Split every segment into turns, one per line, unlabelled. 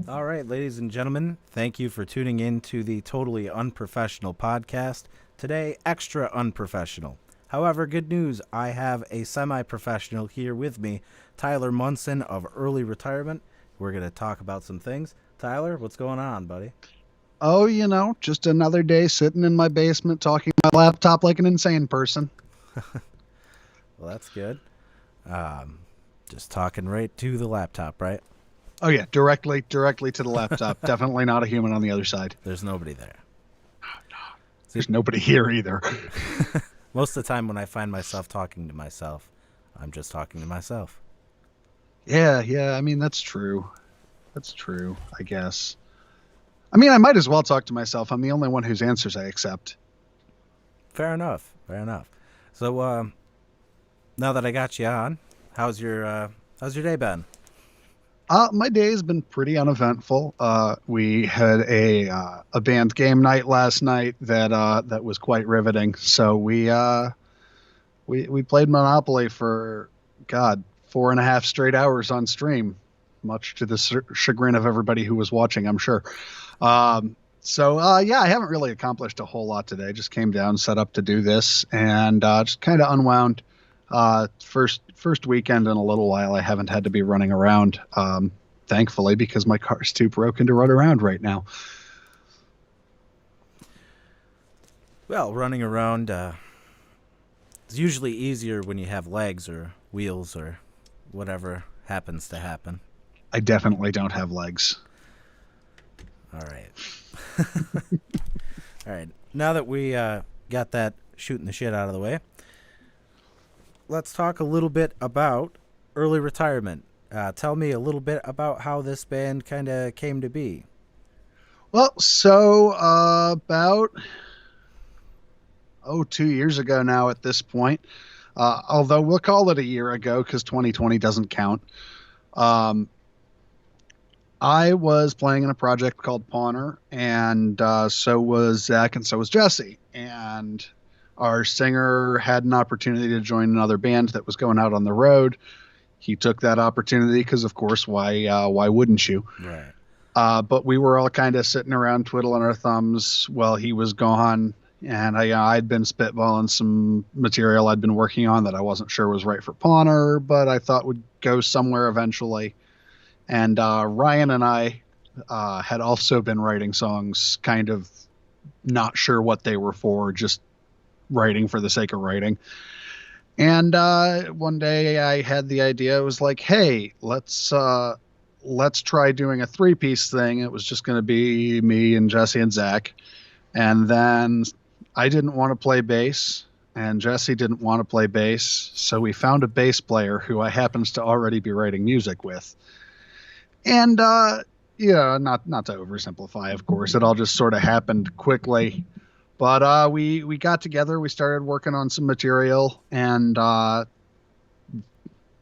All right, ladies and gentlemen, thank you for tuning in to the Totally Unprofessional podcast. Today, extra unprofessional. However, good news, I have a semi professional here with me, Tyler Munson of Early Retirement. We're going to talk about some things. Tyler, what's going on, buddy?
Oh, just another day sitting in my basement talking on my laptop like an insane person.
Well, that's good. Um, just talking right to the laptop, right?
Oh yeah, directly to the laptop. Definitely not a human on the other side.
There's nobody there. See,
There's nobody here either.
most of the time when I find myself talking to myself, I'm just talking to myself.
Yeah. I mean, that's true. That's true, I guess. I mean, I might as well talk to myself. I'm the only one whose answers I accept.
Fair enough. Fair enough. So, now that I got you on, how's your day been?
My day has been pretty uneventful. We had a band game night last night that was quite riveting. So we played Monopoly for God 4.5 straight hours on stream, much to the chagrin of everybody who was watching, I'm sure. Yeah, I haven't really accomplished a whole lot today. Just came down, set up to do this, and just kind of unwound. First weekend in a little while, I haven't had to be running around. Thankfully, because my car's too broken to run around right now.
Well, running around is usually easier when you have legs or wheels or whatever happens to happen.
I definitely don't have legs.
All right. All right. Now that we got that shooting the shit out of the way, let's talk a little bit about early retirement. Tell me a little bit about how this band kind of came to be.
About 2 years ago now at this point, although we'll call it a year ago because 2020 doesn't count. Um, I was playing in a project called Pawner, and so was Zach, and so was Jesse. And our singer had an opportunity to join another band that was going out on the road. He took that opportunity because, of course, why wouldn't you?
Right.
But we were all kind of sitting around twiddling our thumbs while he was gone. And I'd been spitballing some material I'd been working on that I wasn't sure was right for Pawner, but I thought would go somewhere eventually. And Ryan and I had also been writing songs, kind of not sure what they were for, just writing for the sake of writing. And one day I had the idea. It was like, hey, let's try doing a three-piece thing. It was just going to be me and Jesse and Zach. And then I didn't want to play bass, and Jesse didn't want to play bass. So we found a bass player who I happens to already be writing music with. And not to oversimplify, of course, it all just sort of happened quickly. But we got together, we started working on some material, and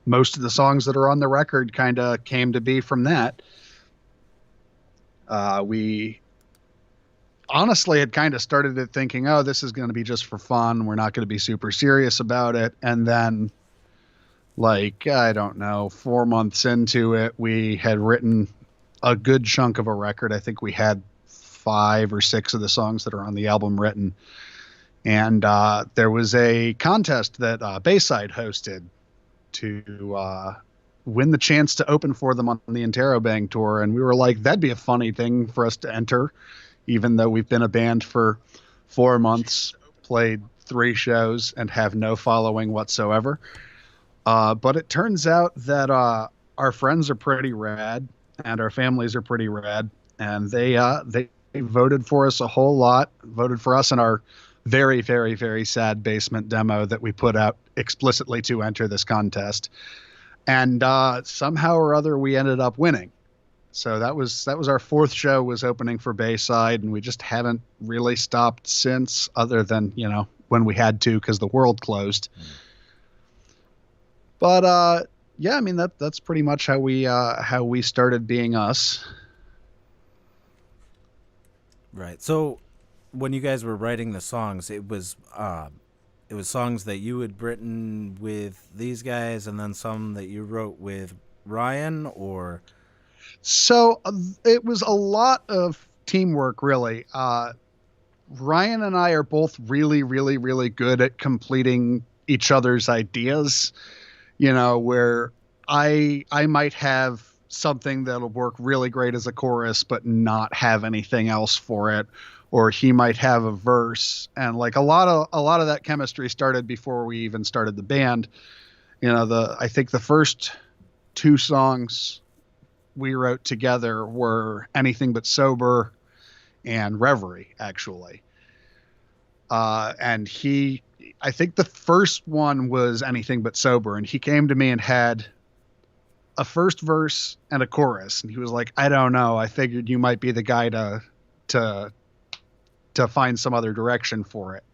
most of the songs that are on the record kind of came to be from that. We honestly had kind of started it thinking, oh, this is going to be just for fun. We're not going to be super serious about it. And then, like, I don't know, 4 months into it, we had written a good chunk of a record. I think we had 5 or 6 of the songs that are on the album written. And there was a contest that Bayside hosted to win the chance to open for them on the Interrobang tour. And we were like, that'd be a funny thing for us to enter, even though we've been a band for 4 months, played 3 shows, and have no following whatsoever. But it turns out that our friends are pretty rad, and our families are pretty rad, and they voted for us a whole lot. Voted for us in our very, very, very sad basement demo that we put out explicitly to enter this contest, and somehow or other we ended up winning. So that was our 4th show, was opening for Bayside, and we just haven't really stopped since, other than when we had to because the world closed. But yeah, I mean that's pretty much how we started being us.
Right. So when you guys were writing the songs, it was songs that you had written with these guys, and then some that you wrote with Ryan, or
So it was a lot of teamwork, really. Ryan and I are both really, really, really good at completing each other's ideas. Where I might have something that'll work really great as a chorus, but not have anything else for it, or he might have a verse, and like a lot of that chemistry started before we even started the band. I think the first two songs we wrote together were Anything But Sober and Reverie, actually. And I think the first one was Anything But Sober, and he came to me and had a first verse and a chorus, and he was like, I don't know, I figured you might be the guy to find some other direction for it.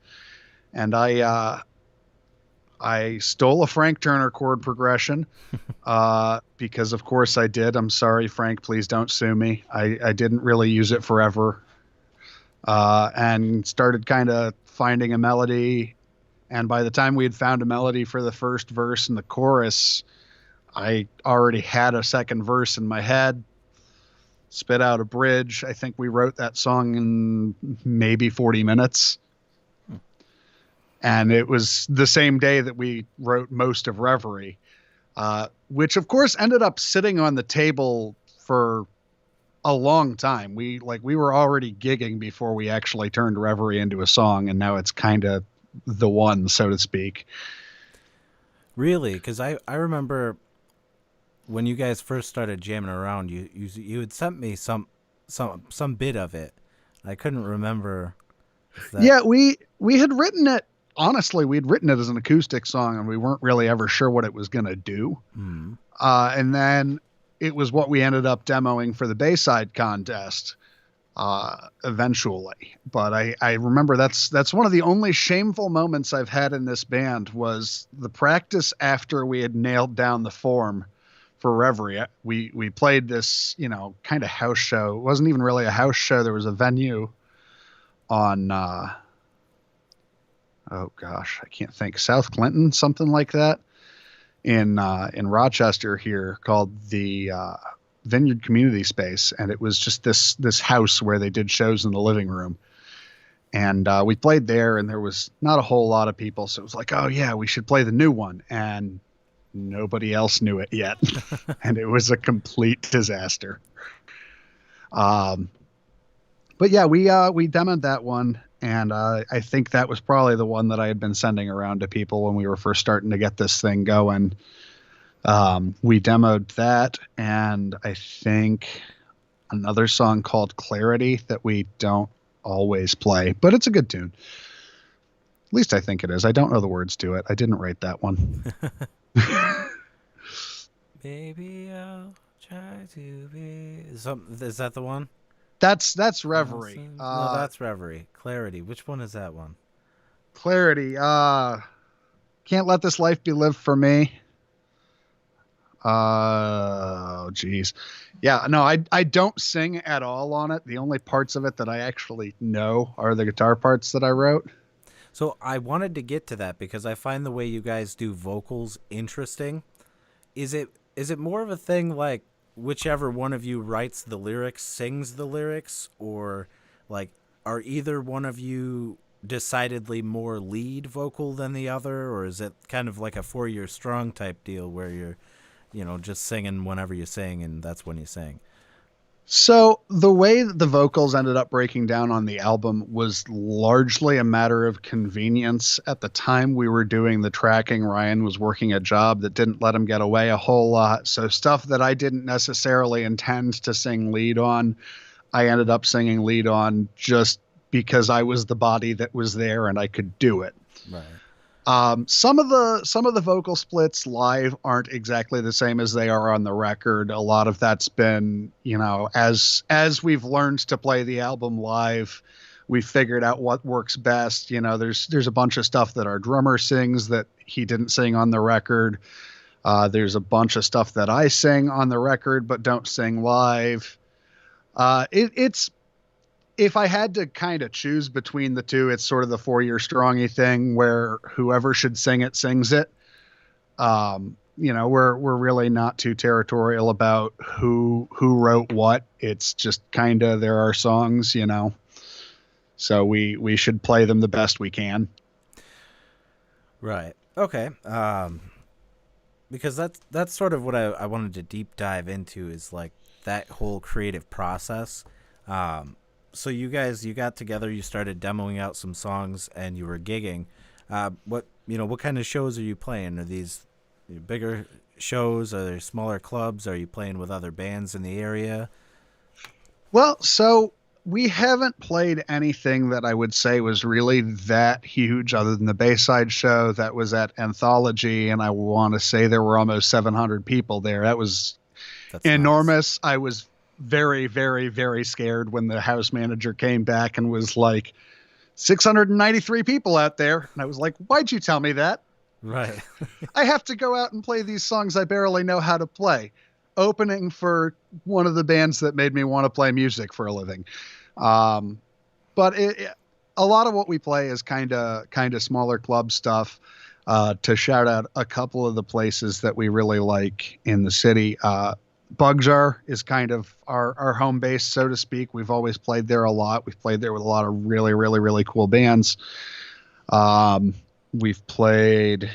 And I stole a Frank Turner chord progression, because of course I did. I'm sorry, Frank, please don't sue me. I didn't really use it forever. And started kind of finding a melody. And by the time we had found a melody for the first verse and the chorus, I already had a second verse in my head, spit out a bridge. I think we wrote that song in maybe 40 minutes. And it was the same day that we wrote most of Reverie, which of course ended up sitting on the table for a long time. We were already gigging before we actually turned Reverie into a song, and now it's kind of the one, so to speak.
Really? Because I remember when you guys first started jamming around, you had sent me some bit of it. I couldn't remember.
Yeah, we had written it. Honestly, we'd written it as an acoustic song, and we weren't really ever sure what it was going to do.
Mm.
And then it was what we ended up demoing for the Bayside contest eventually. But I remember that's one of the only shameful moments I've had in this band was the practice after we had nailed down the form for Reverie. We played this, kind of house show. It wasn't even really a house show. There was a venue on, oh gosh, I can't think, South Clinton, something like that, in Rochester here, called the Vineyard Community Space, and it was just this house where they did shows in the living room. And we played there, and there was not a whole lot of people, so it was like, oh yeah, we should play the new one, and nobody else knew it yet, and it was a complete disaster. But yeah, we demoed that one. And I think that was probably the one that I had been sending around to people when we were first starting to get this thing going. We demoed that, and I think another song called Clarity that we don't always play, but it's a good tune. At least I think it is. I don't know the words to it. I didn't write that one.
Baby, I'll try to be... Is that the one?
That's Reverie.
No, that's Reverie. Clarity. Which one is that one?
Clarity. Can't let this life be lived for me. Oh, geez. Yeah, no, I don't sing at all on it. The only parts of it that I actually know are the guitar parts that I wrote.
So I wanted to get to that because I find the way you guys do vocals interesting. Is it more of a thing like whichever one of you writes the lyrics sings the lyrics, or like are either one of you decidedly more lead vocal than the other, or is it kind of like a 4-year strong type deal where you're just singing whenever you sing and that's when you sing?
So the way that the vocals ended up breaking down on the album was largely a matter of convenience. At the time we were doing the tracking, Ryan was working a job that didn't let him get away a whole lot. So stuff that I didn't necessarily intend to sing lead on, I ended up singing lead on just because I was the body that was there and I could do it.
Right.
Some of the vocal splits live aren't exactly the same as they are on the record. A lot of that's been, as we've learned to play the album live, we figured out what works best. There's a bunch of stuff that our drummer sings that he didn't sing on the record. There's a bunch of stuff that I sing on the record but don't sing live. It's if I had to kind of choose between the two, it's sort of the 4-year strongy thing where whoever should sing it sings it. we're really not too territorial about who wrote what. It's just kind of there are songs, so we should play them the best we can.
Right. Okay. Because that's sort of what I wanted to deep dive into is like that whole creative process. So you got together, you started demoing out some songs, and you were gigging. What kind of shows are you playing? Are these bigger shows? Are there smaller clubs? Are you playing with other bands in the area?
Well, so we haven't played anything that I would say was really that huge other than the Bayside show that was at Anthology, and I want to say there were almost 700 people there. That was
That's nice.
enormous. I was very, very, very scared when the house manager came back and was like, 693 people out there. And I was like, why'd you tell me that?
Right.
I have to go out and play these songs I barely know how to play. Opening for one of the bands that made me want to play music for a living. Um, but a lot of what we play is kind of smaller club stuff. To shout out a couple of the places that we really like in the city. Bugjar is kind of our home base, so to speak. We've always played there a lot. We've played there with a lot of really, really, really cool bands. We've played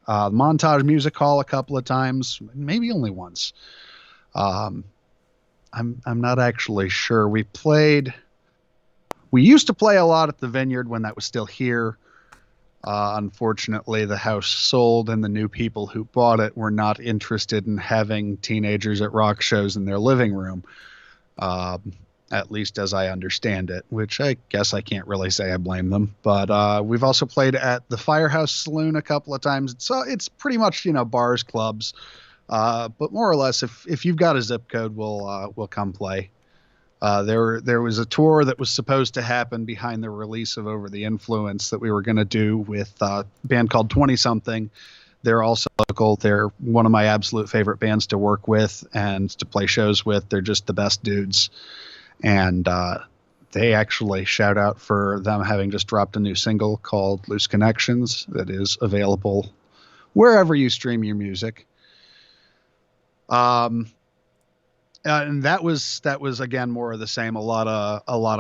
Montage Music Hall a couple of times, maybe only once. Um, I'm not actually sure. We used to play a lot at the Vineyard when that was still here. Unfortunately, the house sold, and the new people who bought it were not interested in having teenagers at rock shows in their living room, at least as I understand it, which I guess I can't really say I blame them. But we've also played at the Firehouse Saloon a couple of times. So it's pretty much, bars, clubs. But more or less, if you've got a zip code, we'll come play. There was a tour that was supposed to happen behind the release of Over the Influence that we were going to do with a band called 20 Something. They're also local. They're one of my absolute favorite bands to work with and to play shows with. They're just the best dudes. And they actually shout out for them having just dropped a new single called Loose Connections that is available wherever you stream your music. And that was again more of the same. A lot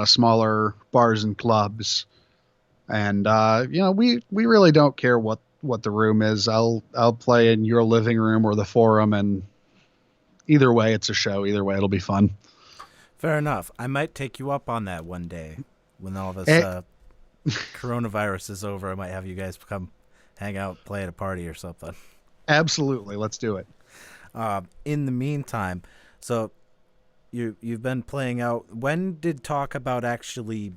of smaller bars and clubs, and we really don't care what the room is. I'll play in your living room or the Forum, and either way, it's a show. Either way, it'll be fun.
Fair enough. I might take you up on that one day when all this
Eh,
coronavirus is over. I might have you guys come hang out, play at a party or something.
Absolutely, let's do it.
In the meantime, so you've been playing out. When did talk about actually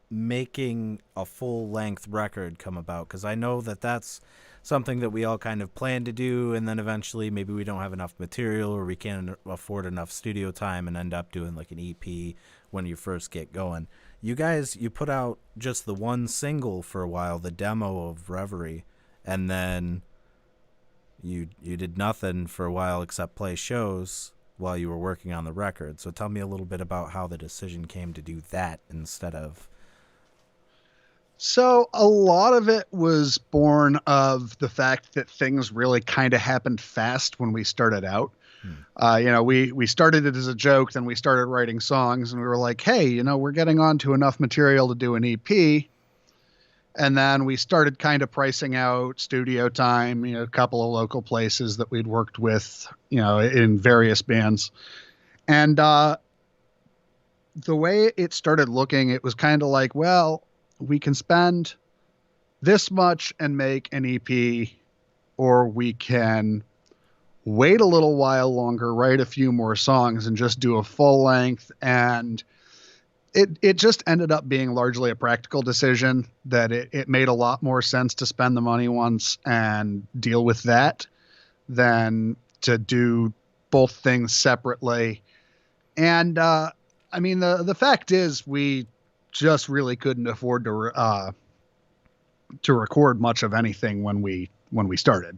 making a full length record come about? Because I know that's something that we all kind of plan to do, and then eventually maybe we don't have enough material or we can't afford enough studio time and end up doing like an EP when you first get going. You guys, you put out just the one single for a while, the demo of Reverie, and then you did nothing for a while except play shows while you were working on the record. So tell me a little bit about how the decision came to do that instead of...
So a lot of it was born of the fact that things really kind of happened fast when we started out. We started it as a joke, then we started writing songs, and we were like, hey, we're getting on to enough material to do an EP. And then we started kind of pricing out studio time, a couple of local places that we'd worked with, in various bands. And the way it started looking, it was kind of like, well, we can spend this much and make an EP, or we can wait a little while longer, write a few more songs, and just do a full length. And it just ended up being largely a practical decision that it made a lot more sense to spend the money once and deal with that than to do both things separately. And the fact is we just really couldn't afford to record much of anything when we started.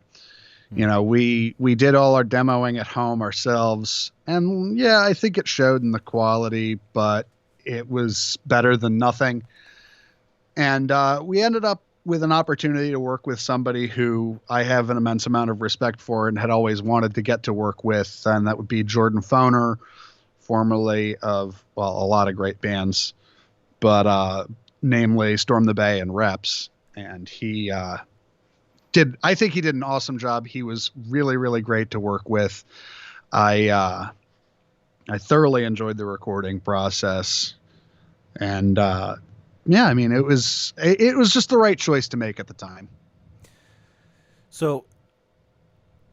We did all our demoing at home ourselves, and yeah, I think it showed in the quality, but it was better than nothing. And we ended up with an opportunity to work with somebody who I have an immense amount of respect for and had always wanted to get to work with, and that would be Jordan Foner, formerly of, well, a lot of great bands, but namely Storm the Bay and Reps. And I think he did an awesome job. He was really, really great to work with. I thoroughly enjoyed the recording process, and yeah, I mean, it was just the right choice to make at the time.
So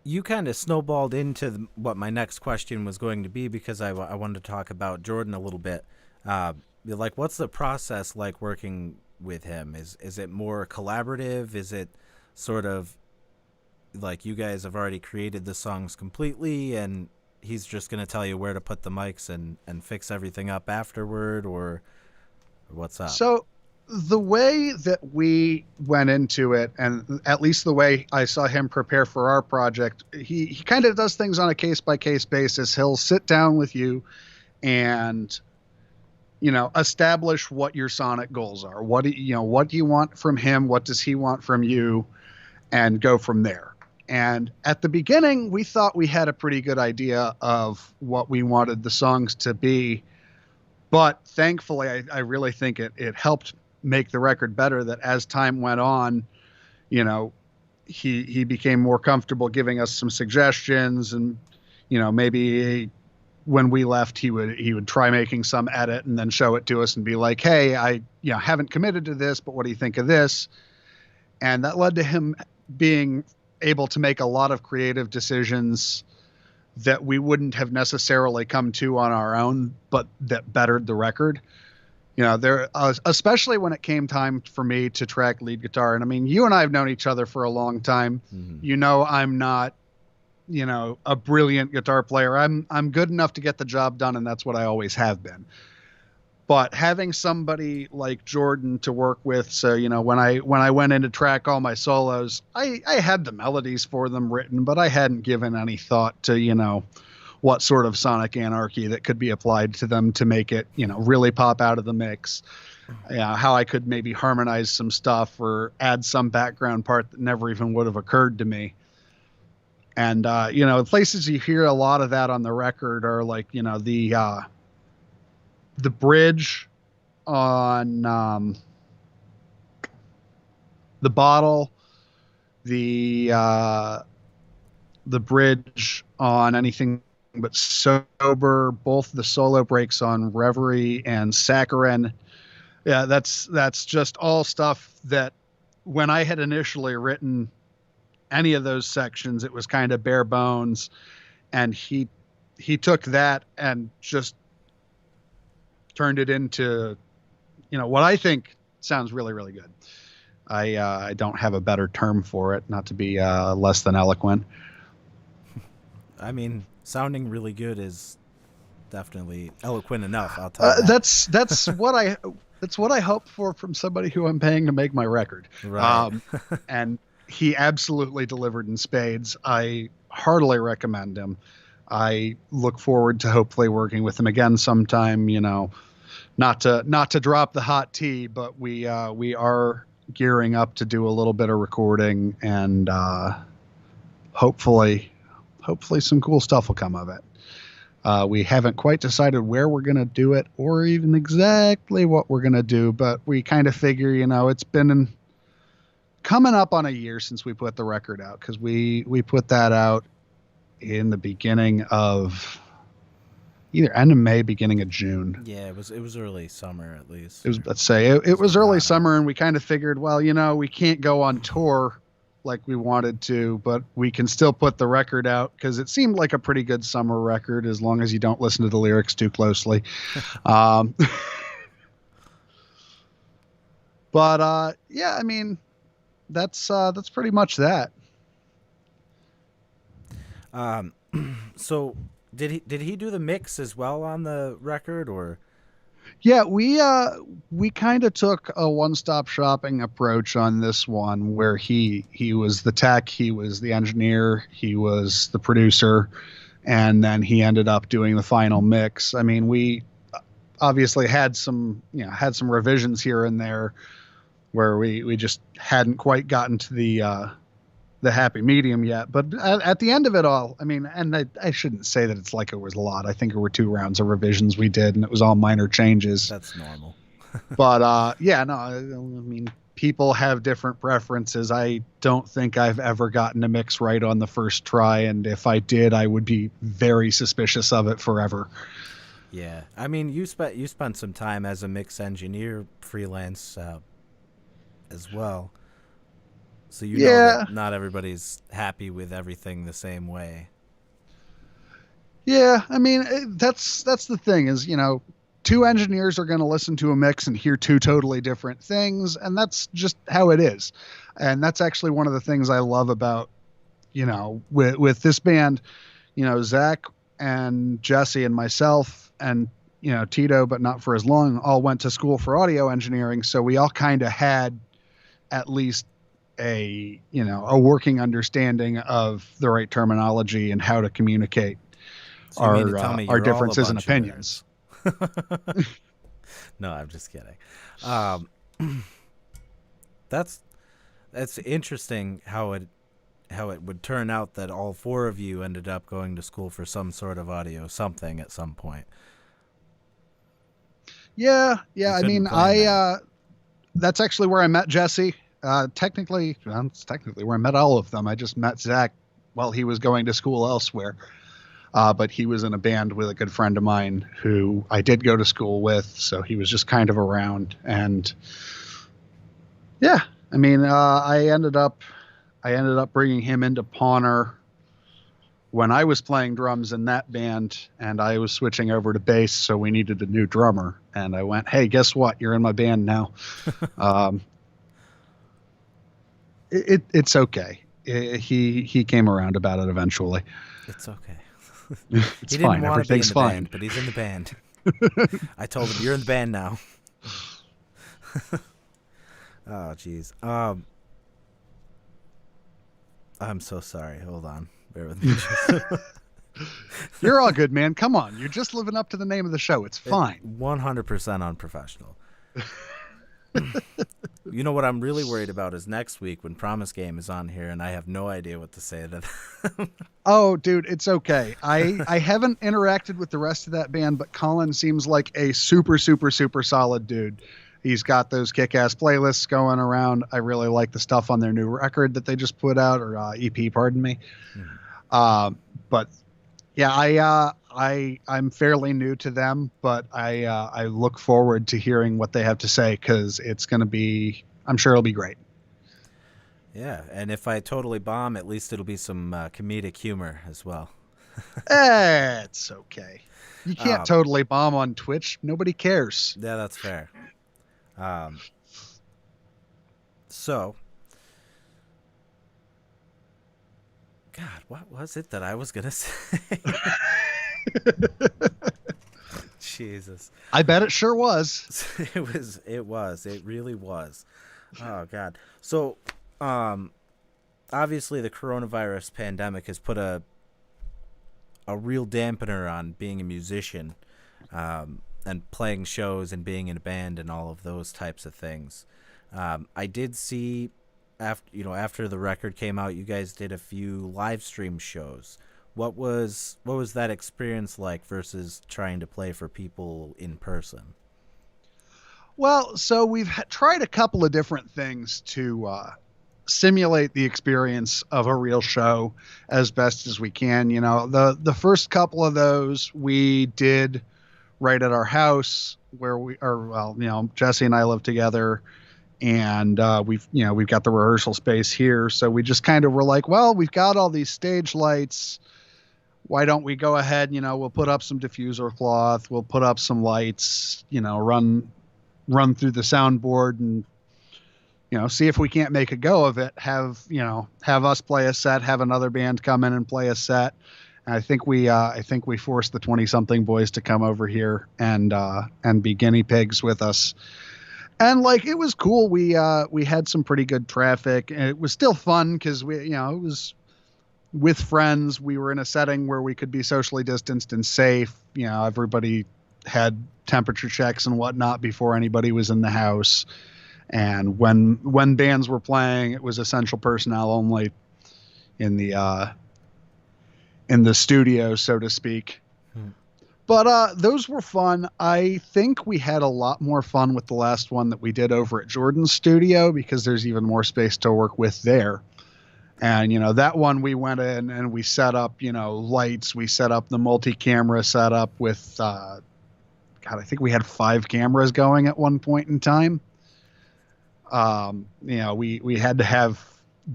you kind of snowballed into what my next question was going to be, because I wanted to talk about Jordan a little bit. Like, what's the process like working with him? Is it more collaborative? Is it sort of like you guys have already created the songs completely and he's just going to tell you where to put the mics and fix everything up afterward, or what's up?
So the way that we went into it, and at least the way I saw him prepare for our project, he kind of does things on a case-by-case basis. He'll sit down with you and, establish what your sonic goals are. What do you want from him? What does he want from you? And go from there. And at the beginning, we thought we had a pretty good idea of what we wanted the songs to be. But thankfully, I really think it helped make the record better that as time went on, he became more comfortable giving us some suggestions. And, maybe when we left, he would try making some edit and then show it to us and be like, hey, I haven't committed to this, but what do you think of this? And that led to him being able to make a lot of creative decisions that we wouldn't have necessarily come to on our own, but that bettered the record. Especially when it came time for me to track lead guitar. And I mean, you and I have known each other for a long time. Mm-hmm. I'm not, a brilliant guitar player. I'm good enough to get the job done, and that's what I always have been. But having somebody like Jordan to work with, so, when I went in to track all my solos, I had the melodies for them written, but I hadn't given any thought to, what sort of sonic anarchy that could be applied to them to make it, really pop out of the mix. How I could maybe harmonize some stuff or add some background part that never even would have occurred to me. And, places you hear a lot of that on the record are like, the bridge on the bottle, the bridge on Anything But Sober, both the solo breaks on Reverie and Saccharin. Yeah, that's just all stuff that when I had initially written any of those sections, it was kind of bare bones, and he took that and just turned it into, what I think sounds really, really good. I don't have a better term for it, not to be less than eloquent.
I mean, sounding really good is definitely eloquent enough. I'll tell you that.
That's what I hope for from somebody who I'm paying to make my record.
Right.
And he absolutely delivered in spades. I heartily recommend him. I look forward to hopefully working with him again sometime, not to drop the hot tea, but we are gearing up to do a little bit of recording, and hopefully some cool stuff will come of it. We haven't quite decided where we're going to do it or even exactly what we're going to do, but we kind of figure, it's been coming up on a year since we put the record out, because we put that out in the beginning of either end of May, beginning of June.
Yeah, it was early summer at least.
It was early summer, and we kind of figured, well, we can't go on tour like we wanted to, but we can still put the record out, because it seemed like a pretty good summer record as long as you don't listen to the lyrics too closely. But yeah, I mean, that's pretty much that.
So did he do the mix as well on the record, or?
Yeah, we kind of took a one-stop shopping approach on this one, where he was the tech, he was the engineer, he was the producer, and then he ended up doing the final mix. I mean, we obviously had some revisions here and there, where we just hadn't quite gotten to the happy medium yet. But at the end of it all, I mean, and I shouldn't say that it's like it was a lot. I think there were 2 rounds of revisions we did, and it was all minor changes.
That's normal.
But yeah, no, I mean, people have different preferences. I don't think I've ever gotten a mix right on the first try, and if I did, I would be very suspicious of it forever.
Yeah, I mean, you spent some time as a mix engineer freelance as well, so you know that not everybody's happy with everything the same way.
Yeah, I mean, that's the thing is, 2 engineers are going to listen to a mix and hear 2 totally different things, and that's just how it is. And that's actually one of the things I love about, with this band, Zach and Jesse and myself and, Tito, but not for as long, all went to school for audio engineering. So we all kind of had at least a working understanding of the right terminology and how to communicate
So you mean to tell me
our
you're all a
differences and
bunch of
opinions.
No, I'm just kidding. That's interesting how it would turn out that all 4 of you ended up going to school for some sort of audio something at some point.
Yeah. I mean, that's actually where I met Jesse. Technically, it's technically where I met all of them. I just met Zach while he was going to school elsewhere. But he was in a band with a good friend of mine who I did go to school with, so he was just kind of around. And yeah, I mean, I ended up bringing him into Pawner when I was playing drums in that band, and I was switching over to bass, so we needed a new drummer. And I went, "Hey, guess what? You're in my band now." It's okay. He came around about it eventually.
It's okay.
It's fine. Everything's fine.
Band, but he's in the band. I told him, "You're in the band now." Oh, jeez. I'm so sorry. Hold on. Bear with me.
You're all good, man. Come on. You're just living up to the name of the show. It's fine.
100% unprofessional. You know what I'm really worried about is next week when Promise Game is on here and I have no idea what to say to them.
Oh, dude, it's okay. I haven't interacted with the rest of that band, but Colin seems like a super, super, super solid dude. He's got those kick-ass playlists going around. I really like the stuff on their new record that they just put out, or EP, pardon me. But yeah, I'm fairly new to them, but I look forward to hearing what they have to say, because it's going to be, I'm sure it'll be great.
Yeah, and if I totally bomb, at least it'll be some comedic humor as well.
It's okay. You can't totally bomb on Twitch. Nobody cares.
Yeah, that's fair. So, God, what was it that I was going to say? Jesus.
I bet it sure was.
It really was. Oh, God. So, obviously the coronavirus pandemic has put a real dampener on being a musician, and playing shows and being in a band and all of those types of things. I did see after the record came out, you guys did a few live stream shows. What was that experience like versus trying to play for people in person?
Well, so we've tried a couple of different things to simulate the experience of a real show as best as we can. The first couple of those we did right at our house where Jesse and I live together, and we've got the rehearsal space here. So we just kind of were like, well, we've got all these stage lights. Why don't we go ahead, we'll put up some diffuser cloth, we'll put up some lights, run through the soundboard and, see if we can't make a go of it. Have us play a set, have another band come in and play a set. And I think we forced the 20-something boys to come over here and be guinea pigs with us. And it was cool. We had some pretty good traffic, and it was still fun because it was with friends. We were in a setting where we could be socially distanced and safe. Everybody had temperature checks and whatnot before anybody was in the house. And when bands were playing, it was essential personnel only in the studio, so to speak.
Hmm.
But those were fun. I think we had a lot more fun with the last one that we did over at Jordan's studio because there's even more space to work with there. And, that one we went in and we set up, lights. We set up the multi-camera setup with, I think we had 5 cameras going at one point in time. We had to have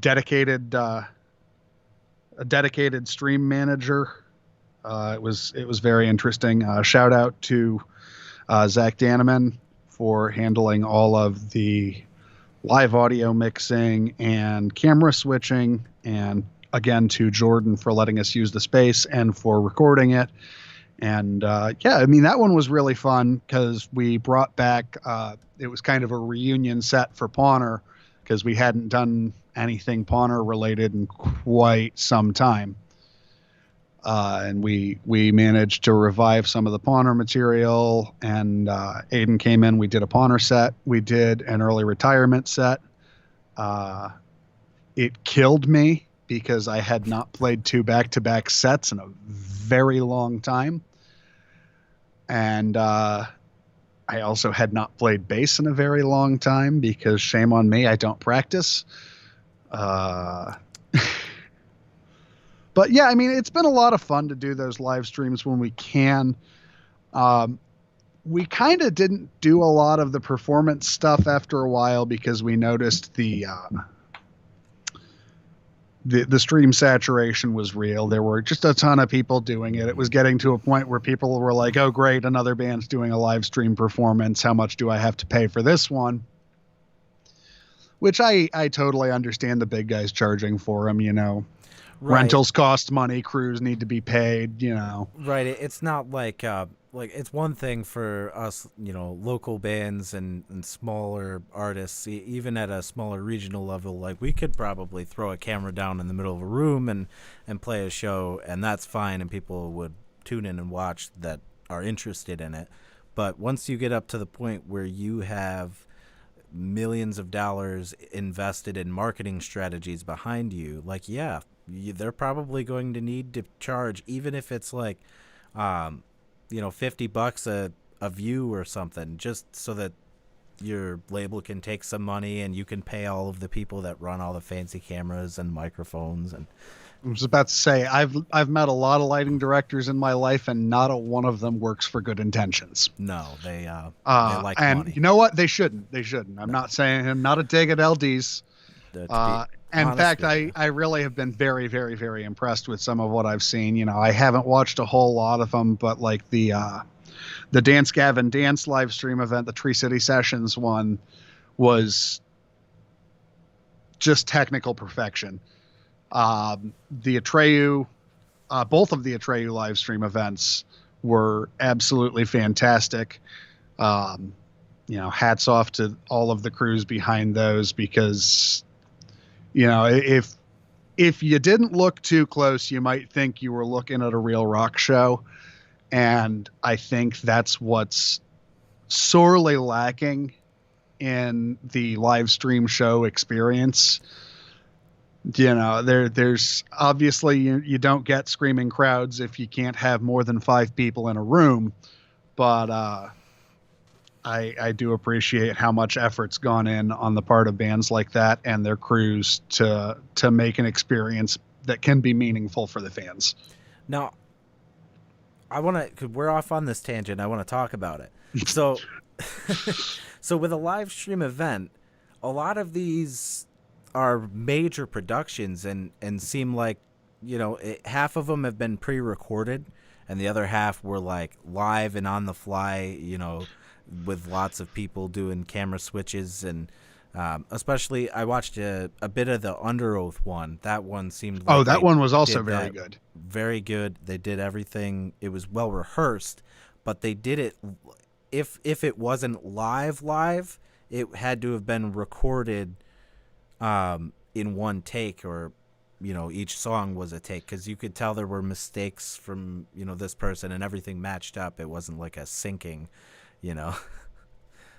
dedicated, a dedicated stream manager. It was very interesting. Shout out to Zach Daneman for handling all of the live audio mixing and camera switching, and again to Jordan for letting us use the space and for recording it. And that one was really fun because we brought back. It was kind of a reunion set for Pawner because we hadn't done anything Pawner related in quite some time. And we managed to revive some of the Pawner material, and Aiden came in. We did a Pawner set. We did an early retirement set. It killed me because I had not played 2 back-to-back sets in a very long time. And I also had not played bass in a very long time because shame on me, I don't practice. But yeah, it's been a lot of fun to do those live streams when we can. We kind of didn't do a lot of the performance stuff after a while because we noticed the stream saturation was real. There were just a ton of people doing it. It was getting to a point where people were like, oh, great, another band's doing a live stream performance. How much do I have to pay for this one? Which I totally understand the big guys charging for them, Right. Rentals cost money. Crews need to be paid,
Right. It's not like it's one thing for us, local bands and smaller artists, even at a smaller regional level. Like we could probably throw a camera down in the middle of a room and play a show, and that's fine, and people would tune in and watch that are interested in it. But once you get up to the point where you have millions of dollars invested in marketing strategies behind you, they're probably going to need to charge, even if it's like, $50 a view or something, just so that your label can take some money and you can pay all of the people that run all the fancy cameras and microphones. And
I was about to say, I've met a lot of lighting directors in my life, and not a one of them works for good intentions.
No, they like
and
money.
You know what? They shouldn't. I'm not saying, I'm not a dig at LDs. In fact, I really have been very, very, very impressed with some of what I've seen. I haven't watched a whole lot of them, but like the Dance Gavin Dance live stream event, the Tree City Sessions one, was just technical perfection. The Atreyu, both of the Atreyu live stream events were absolutely fantastic. Hats off to all of the crews behind those because, if you didn't look too close, you might think you were looking at a real rock show. And I think that's what's sorely lacking in the live stream show experience. There's obviously you don't get screaming crowds if you can't have more than 5 people in a room, but I do appreciate how much effort's gone in on the part of bands like that and their crews to make an experience that can be meaningful for the fans.
Now, cause we're off on this tangent. I want to talk about it. So, so with a live stream event, a lot of these are major productions and seem like, half of them have been pre-recorded and the other half were like live and on the fly, with lots of people doing camera switches. And especially I watched a bit of the Under Oath one. That one seemed like
that one was also very good.
Very good. They did everything. It was well rehearsed, but they did it. If it wasn't live, it had to have been recorded in one take, or each song was a take, because you could tell there were mistakes from this person and everything matched up. It wasn't like a syncing,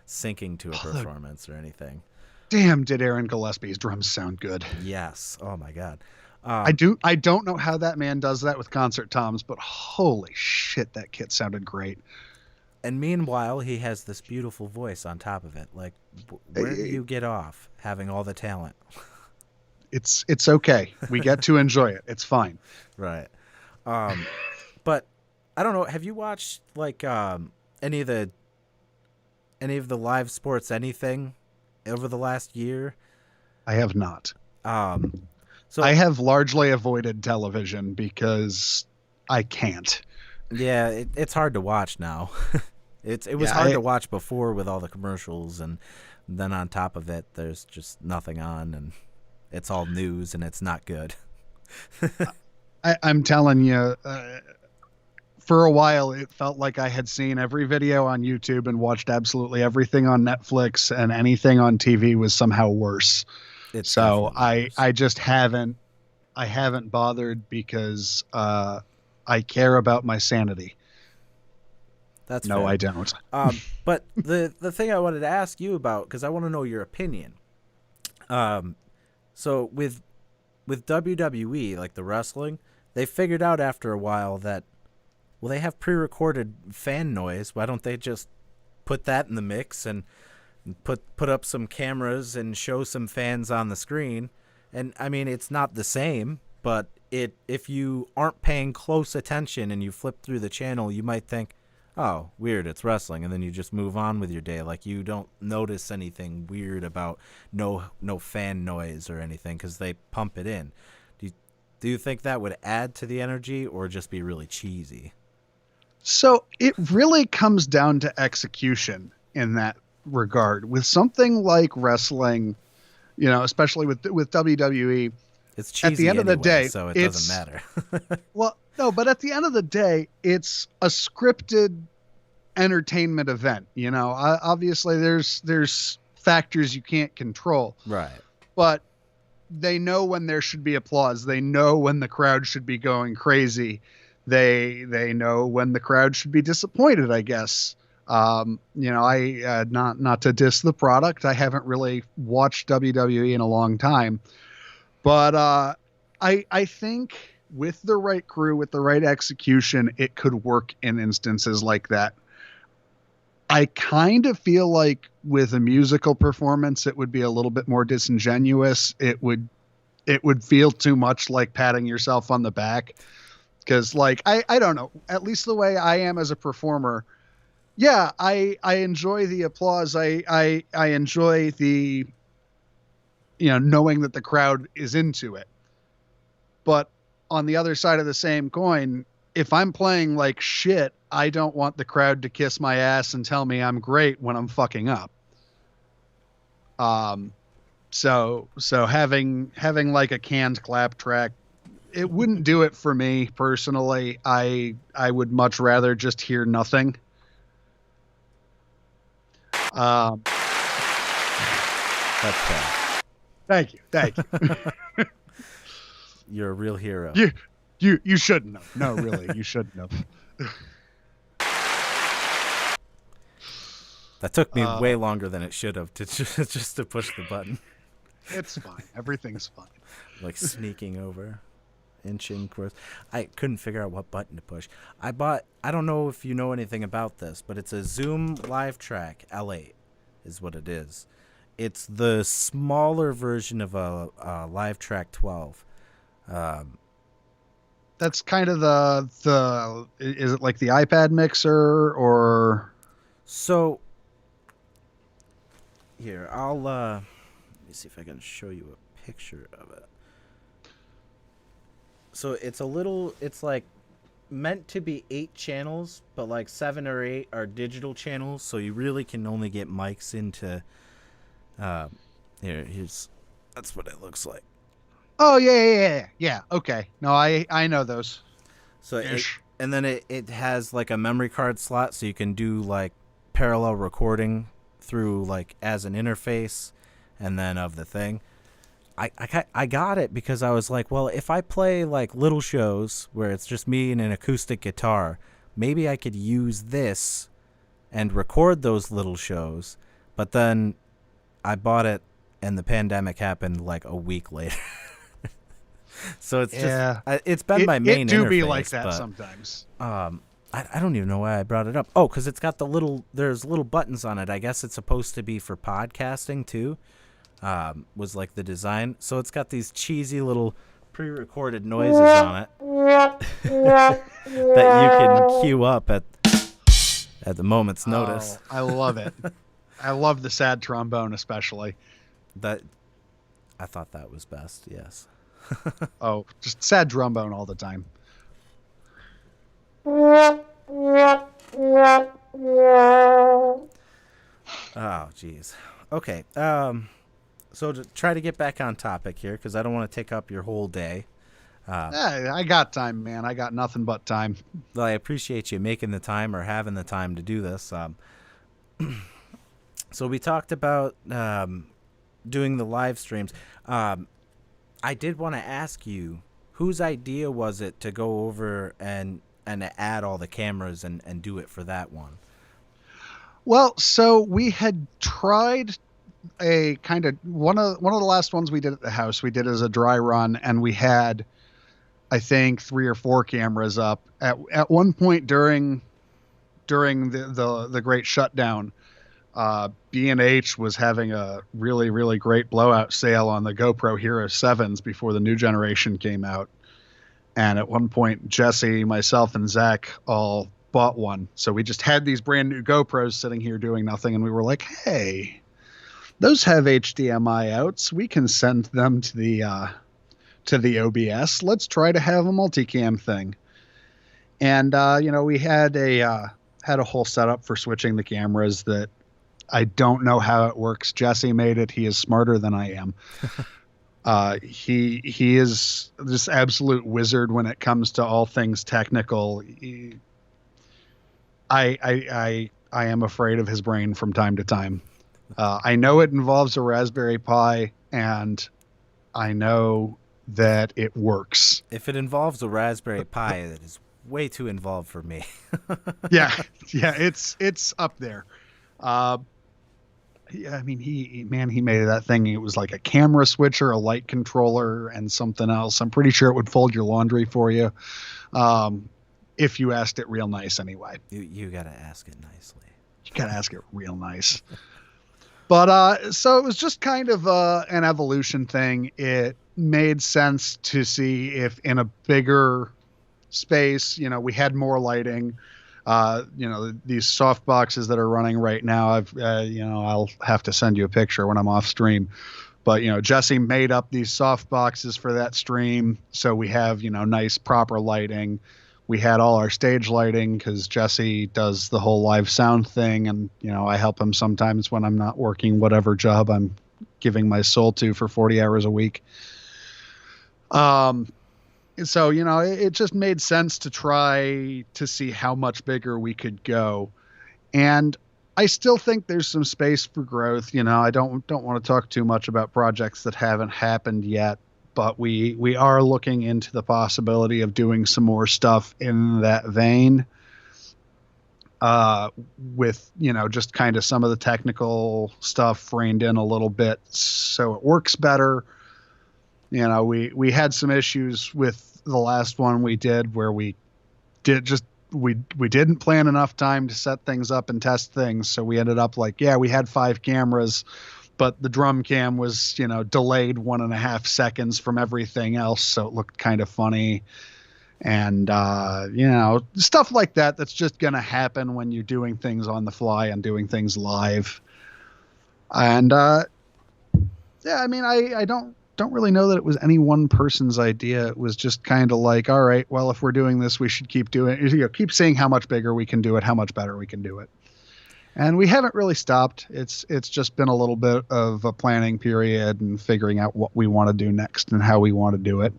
syncing to a performance or anything.
Damn, did Aaron Gillespie's drums sound good?
Yes. Oh my God.
I don't know how that man does that with concert toms, but holy shit, that kit sounded great.
And meanwhile, he has this beautiful voice on top of it. Like, where do you get off having all the talent?
It's okay. We get to enjoy it. It's fine.
Right. But I don't know. Have you watched like any of the live sports anything over the last year?
I have not.
So
I have largely avoided television because I can't.
Yeah, it's hard to watch now. It was hard to watch before with all the commercials, and then on top of it, there's just nothing on, and it's all news, and it's not good.
I'm telling you, for a while, it felt like I had seen every video on YouTube and watched absolutely everything on Netflix, and anything on TV was somehow worse. So I just haven't bothered because I care about my sanity.
That's
no,
fair.
I don't.
But the thing I wanted to ask you about, because I want to know your opinion. So with WWE, like the wrestling, they figured out after a while that, well, they have pre-recorded fan noise. Why don't they just put that in the mix and put up some cameras and show some fans on the screen? And I mean, it's not the same, but if you aren't paying close attention and you flip through the channel, you might think, oh, weird, it's wrestling, and then you just move on with your day. Like, you don't notice anything weird about no fan noise or anything because they pump it in. Do you think that would add to the energy or just be really cheesy?
So it really comes down to execution in that regard. With something like wrestling, especially with WWE,
it's cheesy
at the end of the day,
so it doesn't matter.
Well, no, but at the end of the day, it's a scripted entertainment event. Obviously there's factors you can't control.
Right.
But they know when there should be applause. They know when the crowd should be going crazy. They know when the crowd should be disappointed, I guess. I not to diss the product. I haven't really watched WWE in a long time. But I think with the right crew, with the right execution, it could work in instances like that. I kind of feel like with a musical performance, it would be a little bit more disingenuous. It would feel too much like patting yourself on the back. Because, like, I don't know, at least the way I am as a performer, yeah, I enjoy the applause. I enjoy the, knowing that the crowd is into it. But on the other side of the same coin, if I'm playing like shit, I don't want the crowd to kiss my ass and tell me I'm great when I'm fucking up. So having like a canned clap track, it wouldn't do it for me personally. I would much rather just hear nothing.
That's fair.
Thank you.
You're a real hero.
You shouldn't have. No, really, you shouldn't have.
That took me way longer than it should have to just to push the button.
It's fine. Everything's fine.
Like sneaking over, inching close. I couldn't figure out what button to push. I don't know if you know anything about this, but it's a Zoom Live Track L8 is what it is. It's the smaller version of a Live Track 12.
That's kind of the is it like the iPad mixer or? So
here, I'll let me see if I can show you a picture of it. So it's like meant to be 8 channels, but like 7 or 8 are digital channels, so you really can only get mics into here's that's what it looks like.
Oh yeah. Okay. No, I know those.
So and then it has like a memory card slot, so you can do like parallel recording through like as an interface, and then of the thing. I got it because I was like, well, if I play like little shows where it's just me and an acoustic guitar, maybe I could use this and record those little shows, But then I bought it, and the pandemic happened like a week later. So it's
Yeah.
it's been my main
It do
interface.
be like that
but,
sometimes.
I don't even know why I brought it up. Oh, because it's got there's little buttons on it. I guess it's supposed to be for podcasting too. Was like the design. So it's got these cheesy little pre-recorded noises on it that you can cue up at the moment's notice.
I love it. I love the sad trombone especially.
That I thought that was best. Yes.
Oh, just sad trombone all the time.
Oh, jeez. Okay. So to try to get back on topic here, because I don't want to take up your whole day.
I got time, man. I got nothing but time.
Well, I appreciate you making the time or having the time to do this. So we talked about doing the live streams. I did want to ask you, whose idea was it to go over and add all the cameras and do it for that one?
Well, so we had tried a kind of one of the last ones we did at the house. We did as a dry run, and we had, I think, 3 or 4 cameras up at one point during the great shutdown. B&H was having a really, really great blowout sale on the GoPro Hero 7s before the new generation came out. And at one point, Jesse, myself, and Zach all bought one. So we just had these brand new GoPros sitting here doing nothing. And we were like, hey, those have HDMI outs. We can send them to the OBS. Let's try to have a multicam thing. And, we had a whole setup for switching the cameras that I don't know how it works. Jesse made it. He is smarter than I am. He is this absolute wizard when it comes to all things technical. I am afraid of his brain from time to time. I know it involves a Raspberry Pi, and I know that it works.
If it involves a Raspberry Pi, it is way too involved for me.
yeah, it's up there. Yeah, I mean, he made that thing. It was like a camera switcher, a light controller, and something else. I'm pretty sure it would fold your laundry for you, if you asked it real nice. Anyway,
you gotta ask it nicely.
You gotta ask it real nice. But so it was just kind of an evolution thing. It made sense to see if in a bigger space, we had more lighting. These soft boxes that are running right now, I'll have to send you a picture when I'm off stream. But, Jesse made up these soft boxes for that stream. So we have, nice proper lighting. We had all our stage lighting because Jesse does the whole live sound thing. And, I help him sometimes when I'm not working whatever job I'm giving my soul to for 40 hours a week. So, it just made sense to try to see how much bigger we could go. And I still think there's some space for growth. I don't want to talk too much about projects that haven't happened yet, but we are looking into the possibility of doing some more stuff in that vein. With, just kind of some of the technical stuff reined in a little bit so it works better. We had some issues with the last one we did where we didn't plan enough time to set things up and test things. So we ended up we had 5 cameras, but the drum cam was, delayed 1.5 seconds from everything else. So it looked kind of funny. And, stuff like that. That's just going to happen when you're doing things on the fly and doing things live. And, I don't really know that it was any one person's idea. It was just kind of like, all right, well, if we're doing this, we should keep doing it. Keep seeing how much bigger we can do it, how much better we can do it. And we haven't really stopped. It's just been a little bit of a planning period and figuring out what we want to do next and how we want to do it.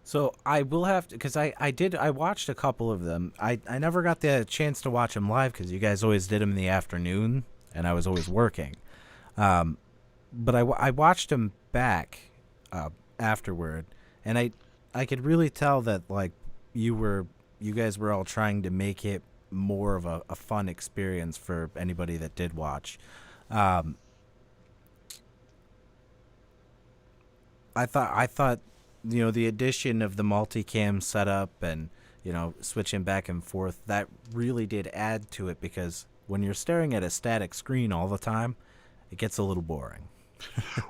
So I will have to, because I watched a couple of them. I never got the chance to watch them live because you guys always did them in the afternoon and I was always working. But I watched them back afterward, and I could really tell that you guys were all trying to make it more of a fun experience for anybody that did watch. Um, I thought, the addition of the multicam setup and, switching back and forth, that really did add to it, because when you're staring at a static screen all the time, it gets a little boring.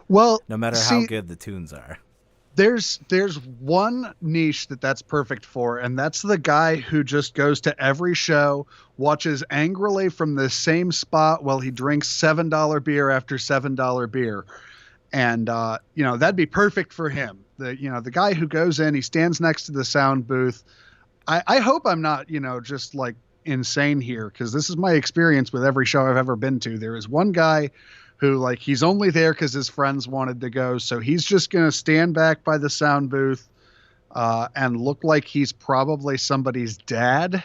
Well,
No matter how
see,
good the tunes are.
there's one niche that's perfect for, and that's the guy who just goes to every show, watches angrily from the same spot while he drinks $7 beer after $7 beer. And that'd be perfect for him. The guy who goes in, he stands next to the sound booth. I hope I'm not, just like insane here, because this is my experience with every show I've ever been to. There is one guy who, like, he's only there because his friends wanted to go, so he's just going to stand back by the sound booth and look like he's probably somebody's dad,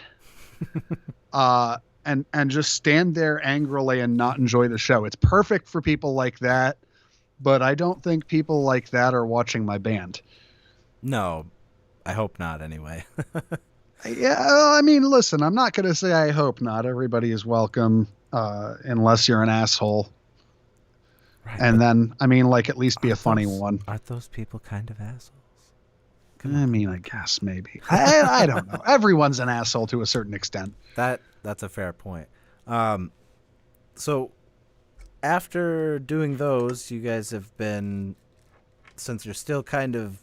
and just stand there angrily and not enjoy the show. It's perfect for people like that, but I don't think people like that are watching my band.
No, I hope not anyway.
Yeah, I mean, listen, I'm not going to say I hope not. Everybody is welcome, unless you're an asshole.
Right,
And then, I mean, like, at least be a funny one.
Aren't those people kind of assholes?
I mean, I guess maybe. I don't know. Everyone's an asshole to a certain extent.
That's a fair point. So after doing those, you guys have been, since you're still kind of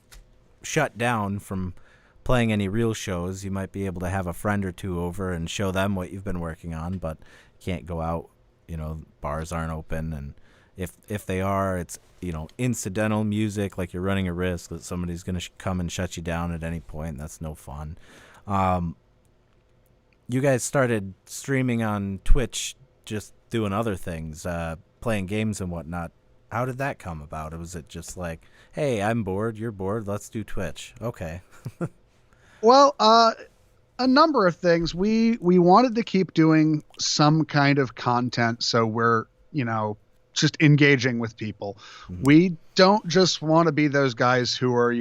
shut down from playing any real shows, you might be able to have a friend or two over and show them what you've been working on, but can't go out. Bars aren't open, and if they are, it's incidental music, like you're running a risk that somebody's going to come and shut you down at any point. That's no fun. You guys started streaming on Twitch, just doing other things, playing games and whatnot. How did that come about? Was it just like, hey, I'm bored, you're bored, let's do Twitch? Okay.
Well, a number of things. We wanted to keep doing some kind of content, so we're, just engaging with people. Mm-hmm. We don't just want to be those guys who are,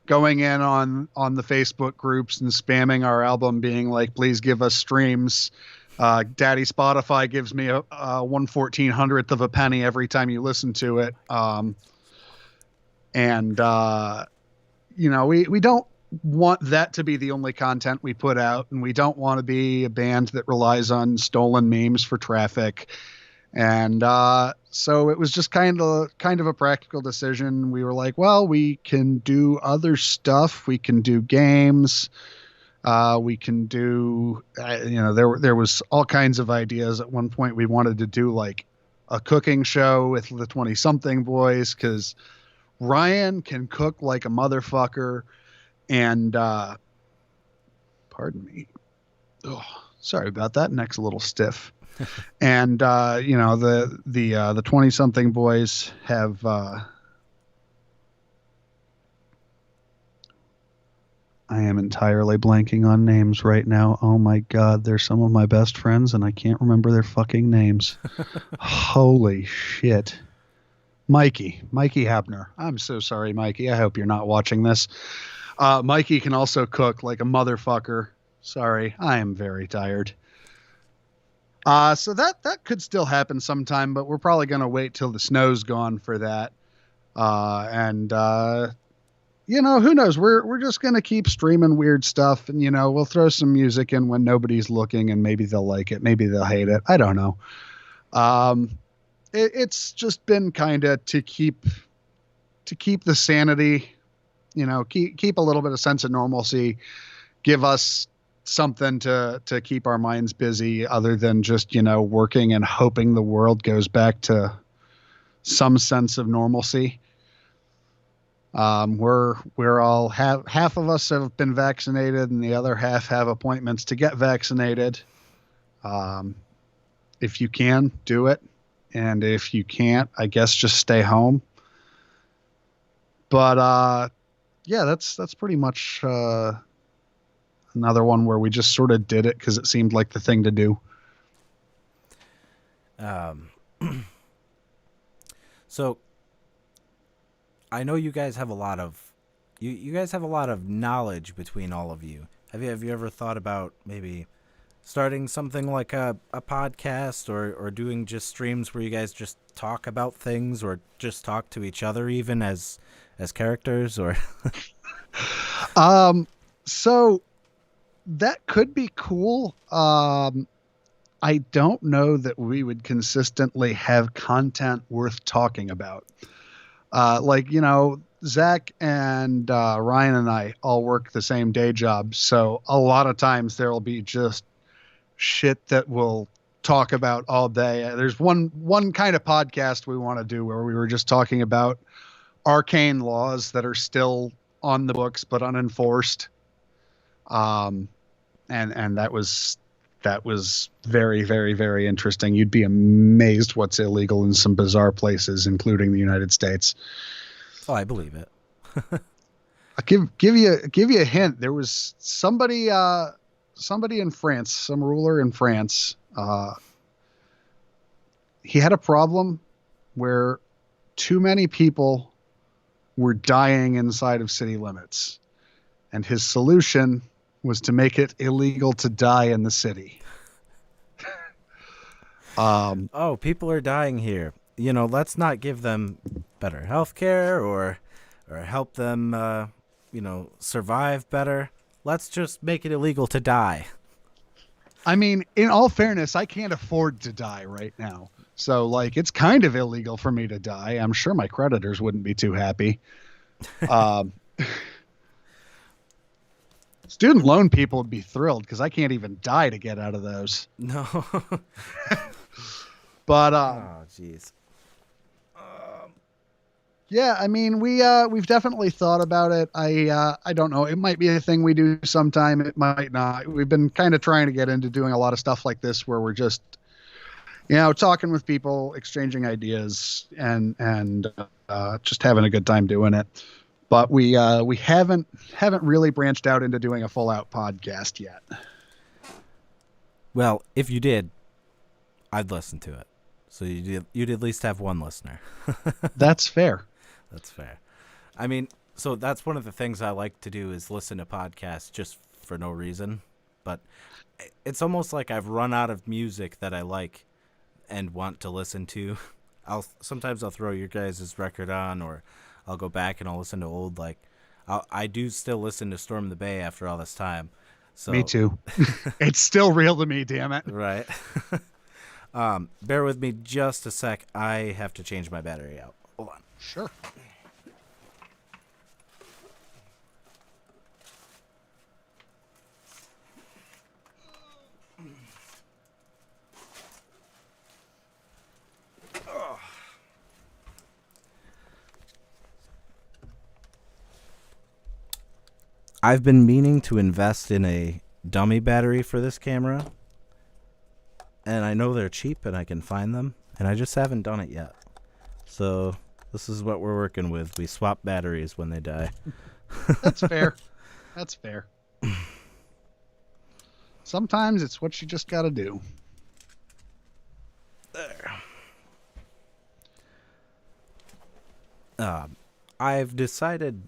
going in on the Facebook groups and spamming our album, being like, please give us streams. Daddy Spotify gives me a 1/1400th of a penny every time you listen to it. We don't want that to be the only content we put out, and we don't want to be a band that relies on stolen memes for traffic. And so it was just kind of a practical decision. We were like, well, we can do other stuff. We can do games. We can do, there was all kinds of ideas. At one point we wanted to do like a cooking show with the 20-something boys, because Ryan can cook like a motherfucker. And pardon me. Oh, sorry about that. Neck's a little stiff. And the 20-something boys have I am entirely blanking on names right now. Oh my God, they're some of my best friends and I can't remember their fucking names. Holy shit. Mikey Hebner. I'm so sorry, Mikey. I hope you're not watching this. Mikey can also cook like a motherfucker. Sorry, I am very tired. So that could still happen sometime, but we're probably going to wait till the snow's gone for that. Who knows? We're just going to keep streaming weird stuff, and, we'll throw some music in when nobody's looking, and maybe they'll like it. Maybe they'll hate it. I don't know. It's just been kind of to keep the sanity, keep a little bit of sense of normalcy, give us something to keep our minds busy other than just, working and hoping the world goes back to some sense of normalcy. We're all half of us have been vaccinated and the other half have appointments to get vaccinated. If you can, do it. And if you can't, I guess just stay home. But that's pretty much another one where we just sort of did it because it seemed like the thing to do.
So I know you guys have a lot of you guys have a lot of knowledge between all of you. Have you ever thought about maybe starting something like a podcast, or doing just streams where you guys just talk about things, or just talk to each other even as characters, or
So that could be cool. I don't know that we would consistently have content worth talking about. Like, Zach and Ryan and I all work the same day job. So a lot of times there'll be just shit that we'll talk about all day. There's one kind of podcast we want to do where we were just talking about arcane laws that are still on the books but unenforced. And that was very, very, very interesting. You'd be amazed what's illegal in some bizarre places, including the United States.
oh, I believe it.
I'll give you a hint. There was somebody in France, some ruler in France. He had a problem where too many people were dying inside of city limits, and his solution was to make it illegal to die in the city.
Oh, people are dying here. Let's not give them better health care, or help them, survive better. Let's just make it illegal to die.
I mean, in all fairness, I can't afford to die right now. So, like, it's kind of illegal for me to die. I'm sure my creditors wouldn't be too happy. Student loan people would be thrilled because I can't even die to get out of those.
No.
But
oh, jeez.
yeah, I mean, we've definitely thought about it. I don't know. It might be a thing we do sometime. It might not. We've been kind of trying to get into doing a lot of stuff like this where we're just, talking with people, exchanging ideas, and just having a good time doing it. But we haven't really branched out into doing a full out podcast yet.
Well, if you did, I'd listen to it. So you'd at least have one listener.
That's fair.
That's fair. I mean, so that's one of the things I like to do is listen to podcasts just for no reason. But it's almost like I've run out of music that I like and want to listen to. Sometimes I'll throw your guys' record on, or I'll go back and I'll listen to old, I do still listen to Storm the Bay after all this time. So
Me too. It's still real to me, damn it.
Right. Bear with me just a sec. I have to change my battery out. Hold on.
Sure.
I've been meaning to invest in a dummy battery for this camera, and I know they're cheap and I can find them, and I just haven't done it yet. So this is what we're working with. We swap batteries when they die.
That's fair. That's fair. Sometimes it's what you just got to do.
There. I've decided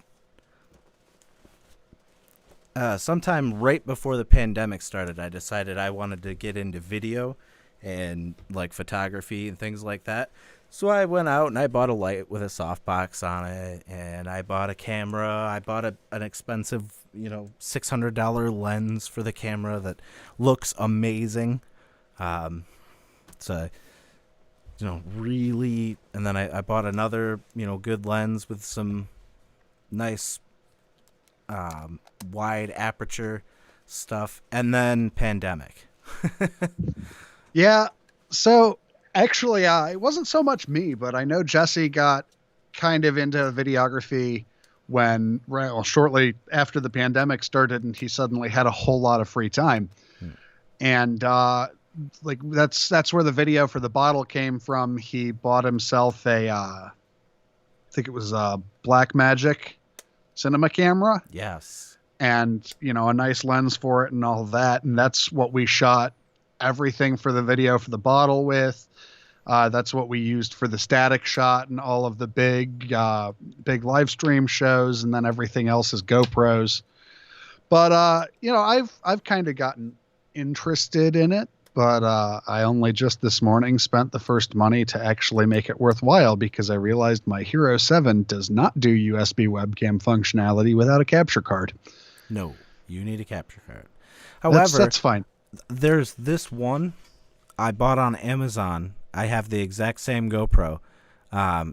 sometime right before the pandemic started, I decided I wanted to get into video and photography and things like that. So I went out and I bought a light with a softbox on it, and I bought a camera. I bought an expensive, $600 lens for the camera that looks amazing. Really, and then I bought another, good lens with some nice wide aperture stuff, and then pandemic.
Yeah. So actually, it wasn't so much me, but I know Jesse got kind of into videography shortly after the pandemic started, and he suddenly had a whole lot of free time. And that's where the video for the bottle came from. He bought himself I think it was a Blackmagic cinema camera.
Yes.
And, a nice lens for it and all of that. And that's what we shot everything for the video for the bottle with. That's what we used for the static shot and all of the big live stream shows. And then everything else is GoPros. But, I've kind of gotten interested in it, but I only just this morning spent the first money to actually make it worthwhile because I realized my Hero 7 does not do USB webcam functionality without a capture card.
No, you need a capture card.
That's
However,
fine.
there's this one I bought on Amazon. I have the exact same GoPro,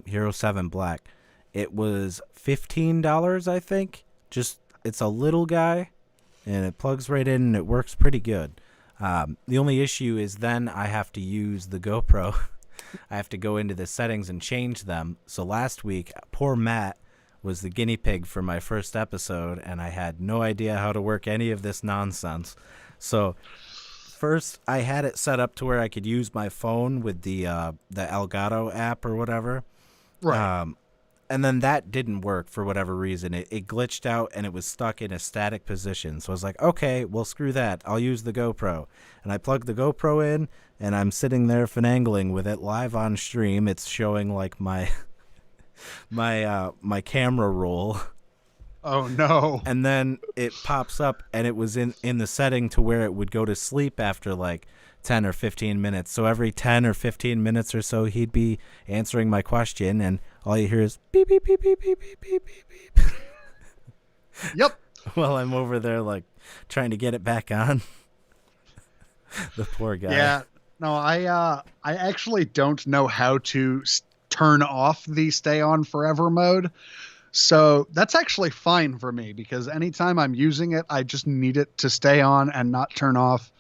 Hero 7 Black. It was $15, I think. Just, it's a little guy, and it plugs right in, and it works pretty good. The only issue is then I have to use the GoPro. I have to go into the settings and change them. So last week, poor Matt was the guinea pig for my first episode, and I had no idea how to work any of this nonsense. So first, I had it set up to where I could use my phone with the Elgato app or whatever.
Right.
And then that didn't work for whatever reason. It glitched out and it was stuck in a static position. So I was like, okay, well, screw that. I'll use the GoPro. And I plugged the GoPro in, and I'm sitting there finagling with it live on stream. It's showing like my my camera roll.
Oh, no.
And then it pops up, and it was in the setting to where it would go to sleep after like 10 or 15 minutes. So every 10 or 15 minutes or so, he'd be answering my question, and all you hear is beep, beep, beep, beep, beep, beep, beep, beep, beep.
Yep.
While I'm over there, like, trying to get it back on. The poor guy.
Yeah. No, I actually don't know how to turn off the stay on forever mode. So that's actually fine for me because anytime I'm using it, I just need it to stay on and not turn off.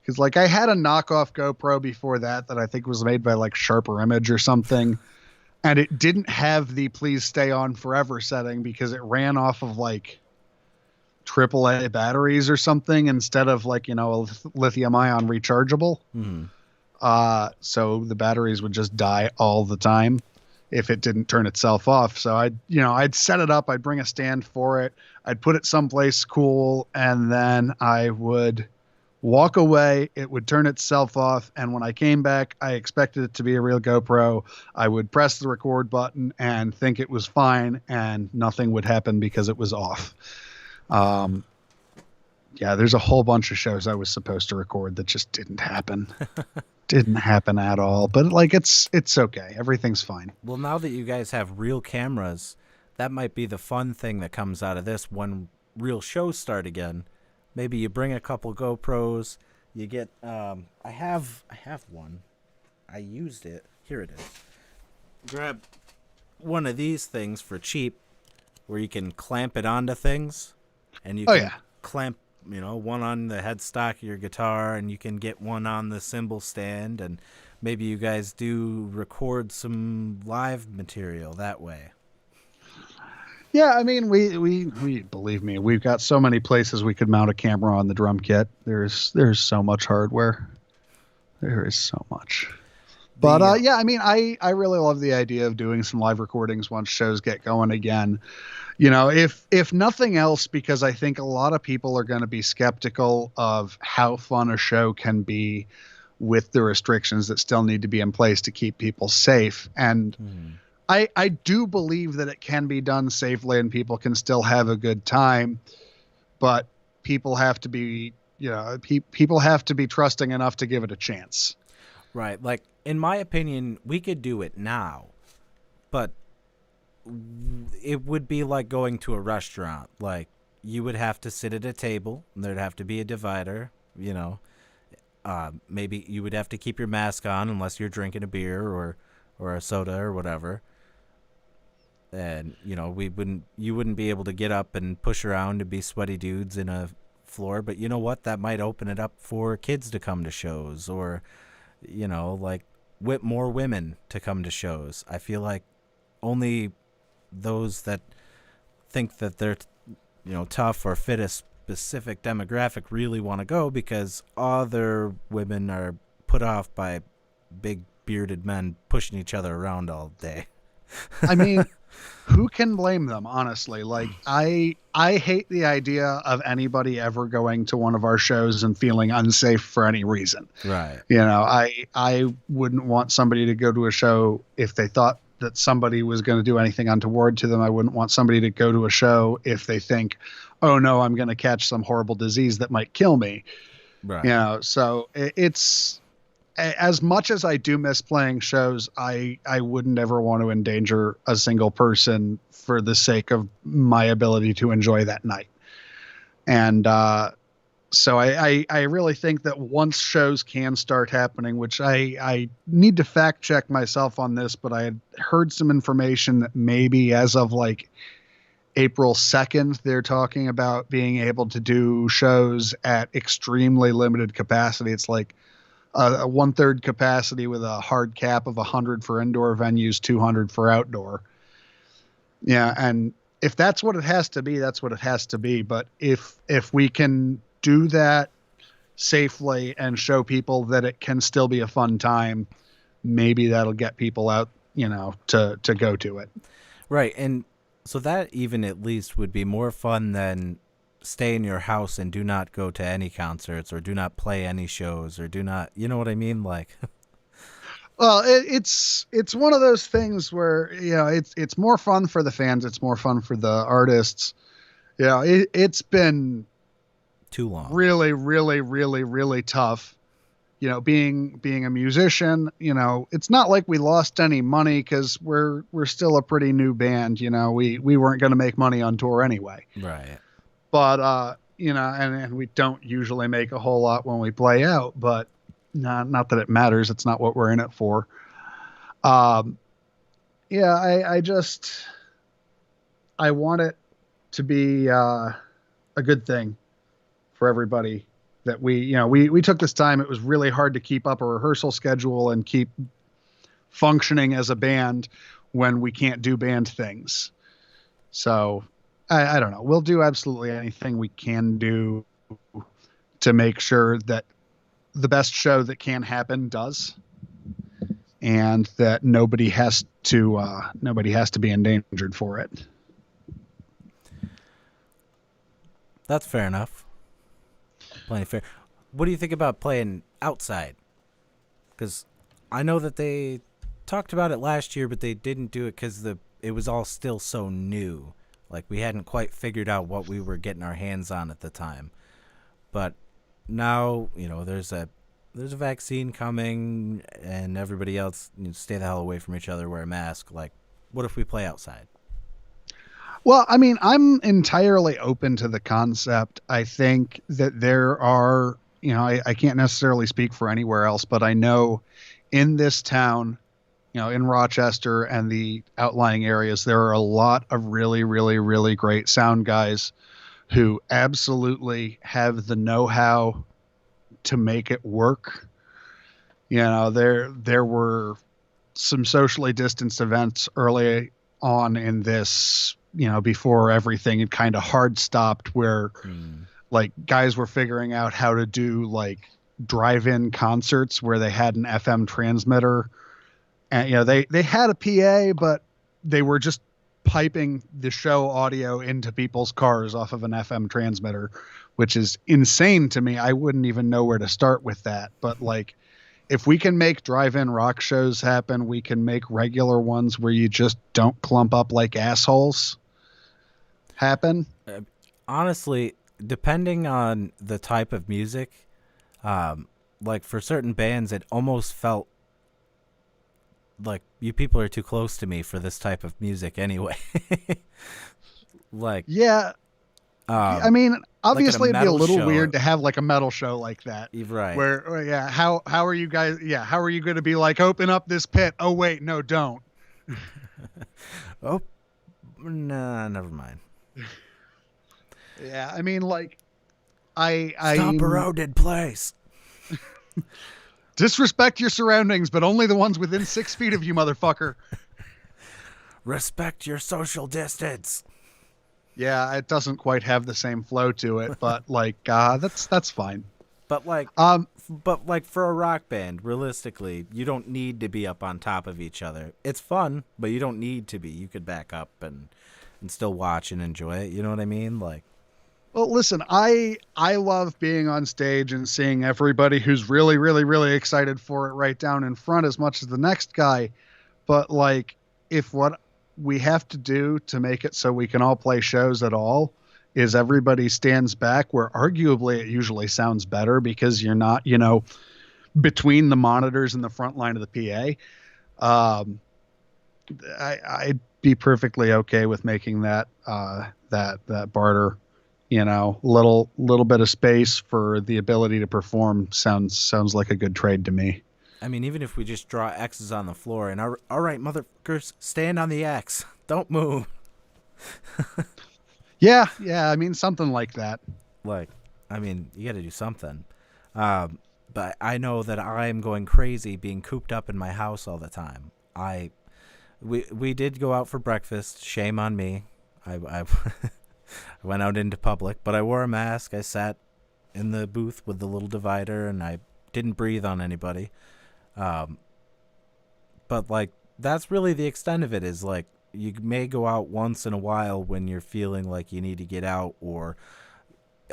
Because like I had a knockoff GoPro before that I think was made by like Sharper Image or something. And it didn't have the please stay on forever setting because it ran off of like AAA batteries or something instead of like, you know, a lithium ion rechargeable.
Mm-hmm.
So the batteries would just die all the time if it didn't turn itself off. So I'd set it up. I'd bring a stand for it. I'd put it someplace cool, and then I would walk away. It would turn itself off. And when I came back, I expected it to be a real GoPro. I would press the record button and think it was fine, and nothing would happen because it was off. Yeah, there's a whole bunch of shows I was supposed to record that just didn't happen. Didn't happen at all. But like, it's okay. Everything's fine.
Well, now that you guys have real cameras, that might be the fun thing that comes out of this when real shows start again. Maybe you bring a couple GoPros. You get I have one. I used it. Here it is. Grab one of these things for cheap, where you can clamp it onto things, and you can clamp, you know, one on the headstock of your guitar, and you can get one on the cymbal stand, and maybe you guys do record some live material that way.
Yeah, I mean, we believe me, we've got so many places we could mount a camera on the drum kit. There's so much hardware. There is so much. But yeah, I mean, I really love the idea of doing some live recordings once shows get going again. You know, if nothing else, because I think a lot of people are going to be skeptical of how fun a show can be with the restrictions that still need to be in place to keep people safe. And I do believe that it can be done safely and people can still have a good time, but people have to be, you know, people have to be trusting enough to give it a chance.
Right. Like, in my opinion, we could do it now, but it would be like going to a restaurant. Like, you would have to sit at a table, and there'd have to be a divider, you know. Maybe you would have to keep your mask on unless you're drinking a beer or a soda or whatever. And, you know, you wouldn't be able to get up and push around and be sweaty dudes in a floor. But you know what? That might open it up for kids to come to shows, or, you know, like, more women to come to shows. I feel like only those that think that they're, you know, tough or fit a specific demographic really want to go, because other women are put off by big bearded men pushing each other around all day.
I mean, who can blame them, honestly? Like, I hate the idea of anybody ever going to one of our shows and feeling unsafe for any reason.
Right.
You know, I wouldn't want somebody to go to a show if they thought that somebody was going to do anything untoward to them. I wouldn't want somebody to go to a show if they think, oh no, I'm going to catch some horrible disease that might kill me.
Right.
So it's as much as I do miss playing shows, I wouldn't ever want to endanger a single person for the sake of my ability to enjoy that night. And so I really think that once shows can start happening, which I need to fact check myself on this, but I had heard some information that maybe as of like April 2nd, they're talking about being able to do shows at extremely limited capacity. It's like a 1/3 capacity with a hard cap of 100 for indoor venues, 200 for outdoor. Yeah, and if that's what it has to be, that's what it has to be. But if we can do that safely and show people that it can still be a fun time, maybe that'll get people out, to go to it.
Right. And so that even at least would be more fun than stay in your house and do not go to any concerts or do not play any shows or do not, you know what I mean? Like,
Well, it's one of those things where, it's more fun for the fans. It's more fun for the artists. It's been
too long.
really, really, really, really tough. Being a musician, it's not like we lost any money because we're still a pretty new band. We weren't going to make money on tour anyway.
Right.
But and we don't usually make a whole lot when we play out. But not that it matters. It's not what we're in it for. I want it to be a good thing for everybody. That we took this time. It was really hard to keep up a rehearsal schedule and keep functioning as a band when we can't do band things. So I don't know. We'll do absolutely anything we can do to make sure that the best show that can happen does, and that nobody has to be endangered for it.
That's fair enough. Plenty fair. What do you think about playing outside? Because I know that they talked about it last year, but they didn't do it because it was all still so new. Like we hadn't quite figured out what we were getting our hands on at the time. But now, there's a vaccine coming, and everybody else stay the hell away from each other, wear a mask. Like, what if we play outside?
Well, I mean, I'm entirely open to the concept. I think that there are, I can't necessarily speak for anywhere else, but I know in this town, in Rochester and the outlying areas, there are a lot of really, really, really great sound guys who absolutely have the know-how to make it work. There were some socially distanced events early on in this, before everything had kind of hard stopped, where like guys were figuring out how to do like drive-in concerts where they had an FM transmitter, and they had a PA, but they were just piping the show audio into people's cars off of an FM transmitter, which is insane to me. I wouldn't even know where to start with that. But like, if we can make drive-in rock shows happen, we can make regular ones where you just don't clump up like assholes happen.
Honestly, depending on the type of music, like for certain bands, it almost felt like you people are too close to me for this type of music anyway. Like,
yeah. I mean, obviously
like
it'd be a little
show.
weird to have like a metal show like that.
Right.
Where how are you guys? Yeah. How are you going to be like, open up this pit? Oh, wait, no, don't.
Oh, nah, never mind.
Yeah. I mean, like,
Stop eroded place.
Disrespect your surroundings, but only the ones within 6 feet of you, motherfucker.
Respect your social distance.
Yeah, it doesn't quite have the same flow to it, but like, that's fine.
But like, for a rock band, realistically, you don't need to be up on top of each other. It's fun, but you don't need to be. You could back up and still watch and enjoy it. You know what I mean? Like,
well, listen, I love being on stage and seeing everybody who's really, really, really excited for it right down in front as much as the next guy. But like, if what we have to do to make it so we can all play shows at all is everybody stands back, where arguably it usually sounds better because you're not, between the monitors and the front line of the PA. I'd be perfectly okay with making that barter. Little bit of space for the ability to perform sounds like a good trade to me.
I mean, even if we just draw X's on the floor and all right, motherfuckers, stand on the X, don't move.
Yeah, I mean something like that.
Like, I mean, you got to do something. But I know that I'm going crazy being cooped up in my house all the time. We did go out for breakfast. Shame on me. I went out into public, but I wore a mask. I sat in the booth with the little divider, and I didn't breathe on anybody. But like, that's really the extent of it. Is like, you may go out once in a while when you're feeling like you need to get out, or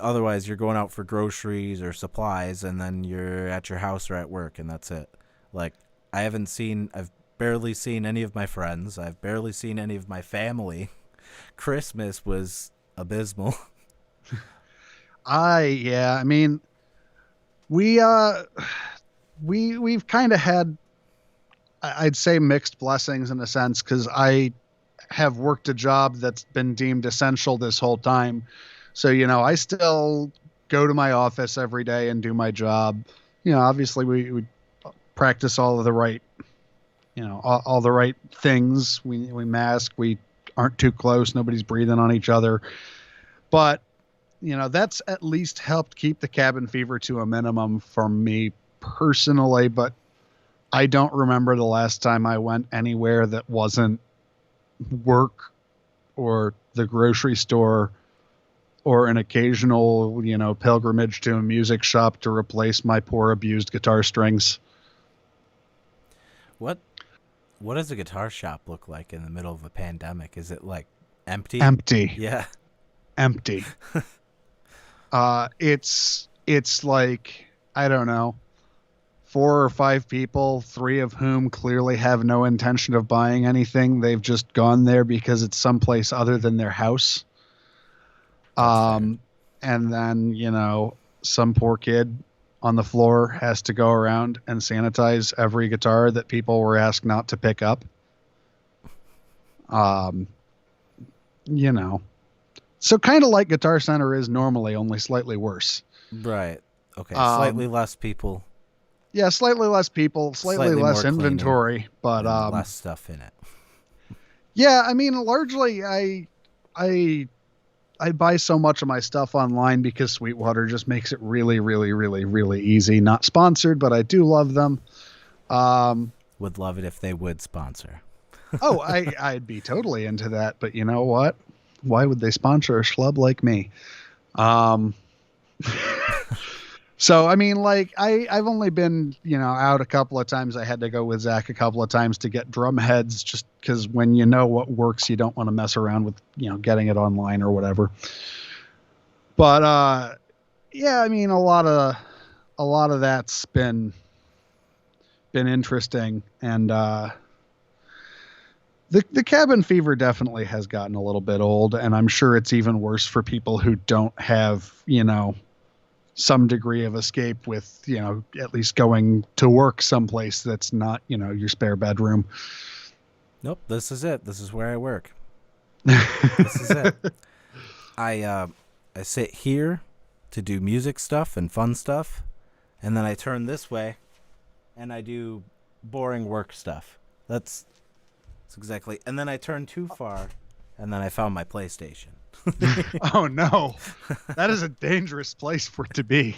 otherwise you're going out for groceries or supplies, and then you're at your house or at work, and that's it. Like, I've barely seen any of my friends. I've barely seen any of my family. Christmas was abysmal.
I mean, we've kind of had, I'd say, mixed blessings in a sense, because I have worked a job that's been deemed essential this whole time. So, I still go to my office every day and do my job. Obviously we practice all of the right, all the right things. We mask, we aren't too close. Nobody's breathing on each other. But, that's at least helped keep the cabin fever to a minimum for me personally. But I don't remember the last time I went anywhere that wasn't work or the grocery store or an occasional, pilgrimage to a music shop to replace my poor abused guitar strings.
What does a guitar shop look like in the middle of a pandemic? Is it like empty?
Empty.
Yeah.
Empty. It's like, I don't know, 4 or 5 people, 3 of whom clearly have no intention of buying anything. They've just gone there because it's someplace other than their house. And then, some poor kid on the floor has to go around and sanitize every guitar that people were asked not to pick up. So kind of like Guitar Center is normally, only slightly worse.
Right. Okay. Slightly less people.
Yeah, slightly less people, slightly less inventory,
cleaning,
but
less stuff in it.
Yeah, I mean, largely I buy so much of my stuff online because Sweetwater just makes it really, really, really, really easy. Not sponsored, but I do love them.
Would love it if they would sponsor.
Oh, I'd be totally into that. But you know what? Why would they sponsor a schlub like me? So, I mean, like, I've only been, out a couple of times. I had to go with Zach a couple of times to get drum heads, just because when you know what works, you don't want to mess around with, getting it online or whatever. But, yeah, I mean, a lot of that's been interesting. And, the cabin fever definitely has gotten a little bit old, and I'm sure it's even worse for people who don't have, some degree of escape with, at least going to work someplace that's not, your spare bedroom.
Nope. This is it. This is where I work. This is it. I sit here to do music stuff and fun stuff, and then I turn this way and I do boring work stuff. That's exactly. And then I turn too far, and then I found my PlayStation.
Oh no, that is a dangerous place for it to be.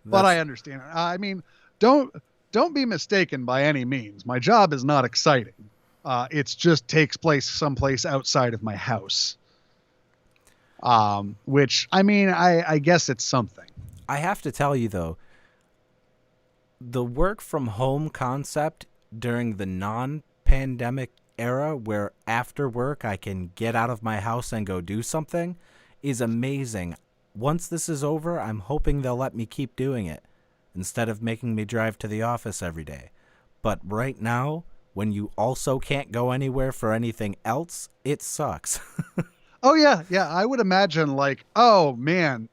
But I understand. I mean, don't be mistaken by any means. My job is not exciting. It's just takes place someplace outside of my house. Which, I mean, I guess it's something.
I have to tell you though, the work from home concept during the non-pandemic era, where after work I can get out of my house and go do something, is amazing. Once this is over, I'm hoping they'll let me keep doing it instead of making me drive to the office every day. But right now, when you also can't go anywhere for anything else, it sucks.
Oh yeah, yeah. I would imagine like, oh man,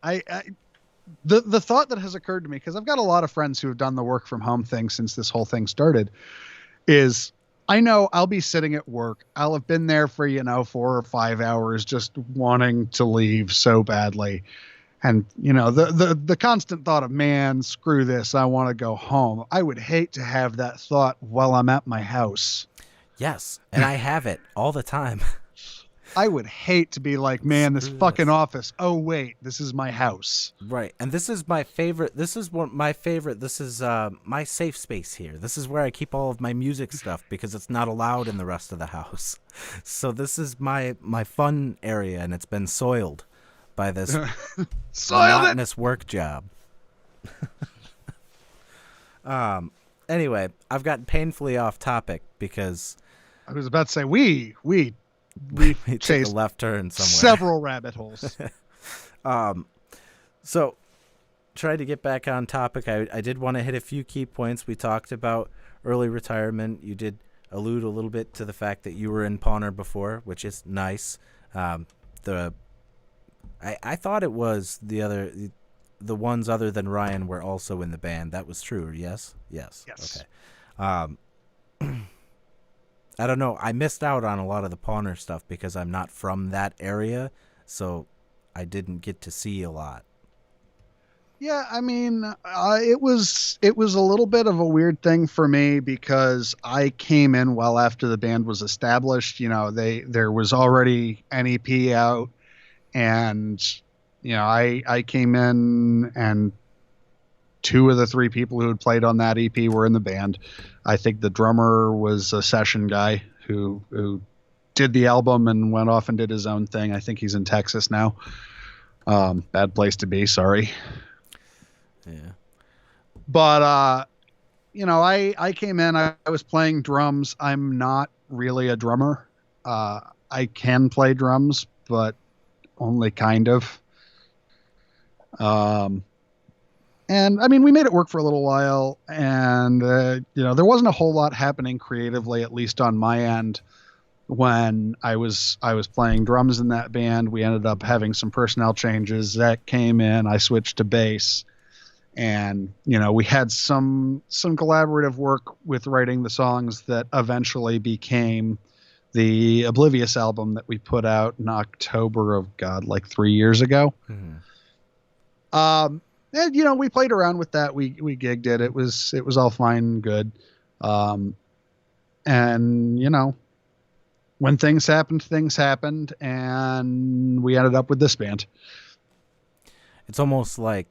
the thought that has occurred to me, because I've got a lot of friends who have done the work from home thing since this whole thing started, is I know I'll be sitting at work. I'll have been there for, 4 or 5 hours just wanting to leave so badly. And, the constant thought of, man, screw this. I want to go home. I would hate to have that thought while I'm at my house.
Yes, and I have it all the time.
I would hate to be like, man, this fucking office. Oh, wait, this is my house.
Right, and this is my favorite. This is my favorite. This is my safe space here. This is where I keep all of my music stuff because it's not allowed in the rest of the house. So this is my fun area, and it's been soiled by this monotonous work job. Anyway, I've gotten painfully off topic because
I was about to say we
took a left turn somewhere.
Several rabbit holes.
So try to get back on topic. I did want to hit a few key points. We talked about early retirement. You did allude a little bit to the fact that you were in Pawner before, which is nice. I thought it was the ones other than Ryan were also in the band. That was true, yes? Yes. Okay. I don't know. I missed out on a lot of the Pawner stuff because I'm not from that area, so I didn't get to see a lot.
Yeah, I mean, it was a little bit of a weird thing for me because I came in well after the band was established. There was already an EP out, and I came in, and 2 of the 3 people who had played on that EP were in the band. I think the drummer was a session guy who did the album and went off and did his own thing. I think he's in Texas now. Bad place to be. Sorry.
Yeah.
But, I came in, I was playing drums. I'm not really a drummer. I can play drums, but only kind of. And I mean, we made it work for a little while, and there wasn't a whole lot happening creatively, at least on my end, when I was playing drums in that band. We ended up having some personnel changes. Zach came in, I switched to bass, and we had some collaborative work with writing the songs that eventually became the Oblivious album that we put out in October of 3 years ago. Mm-hmm. And we played around with that. We gigged it. It was all fine and good. And when things happened, and we ended up with this band.
It's almost like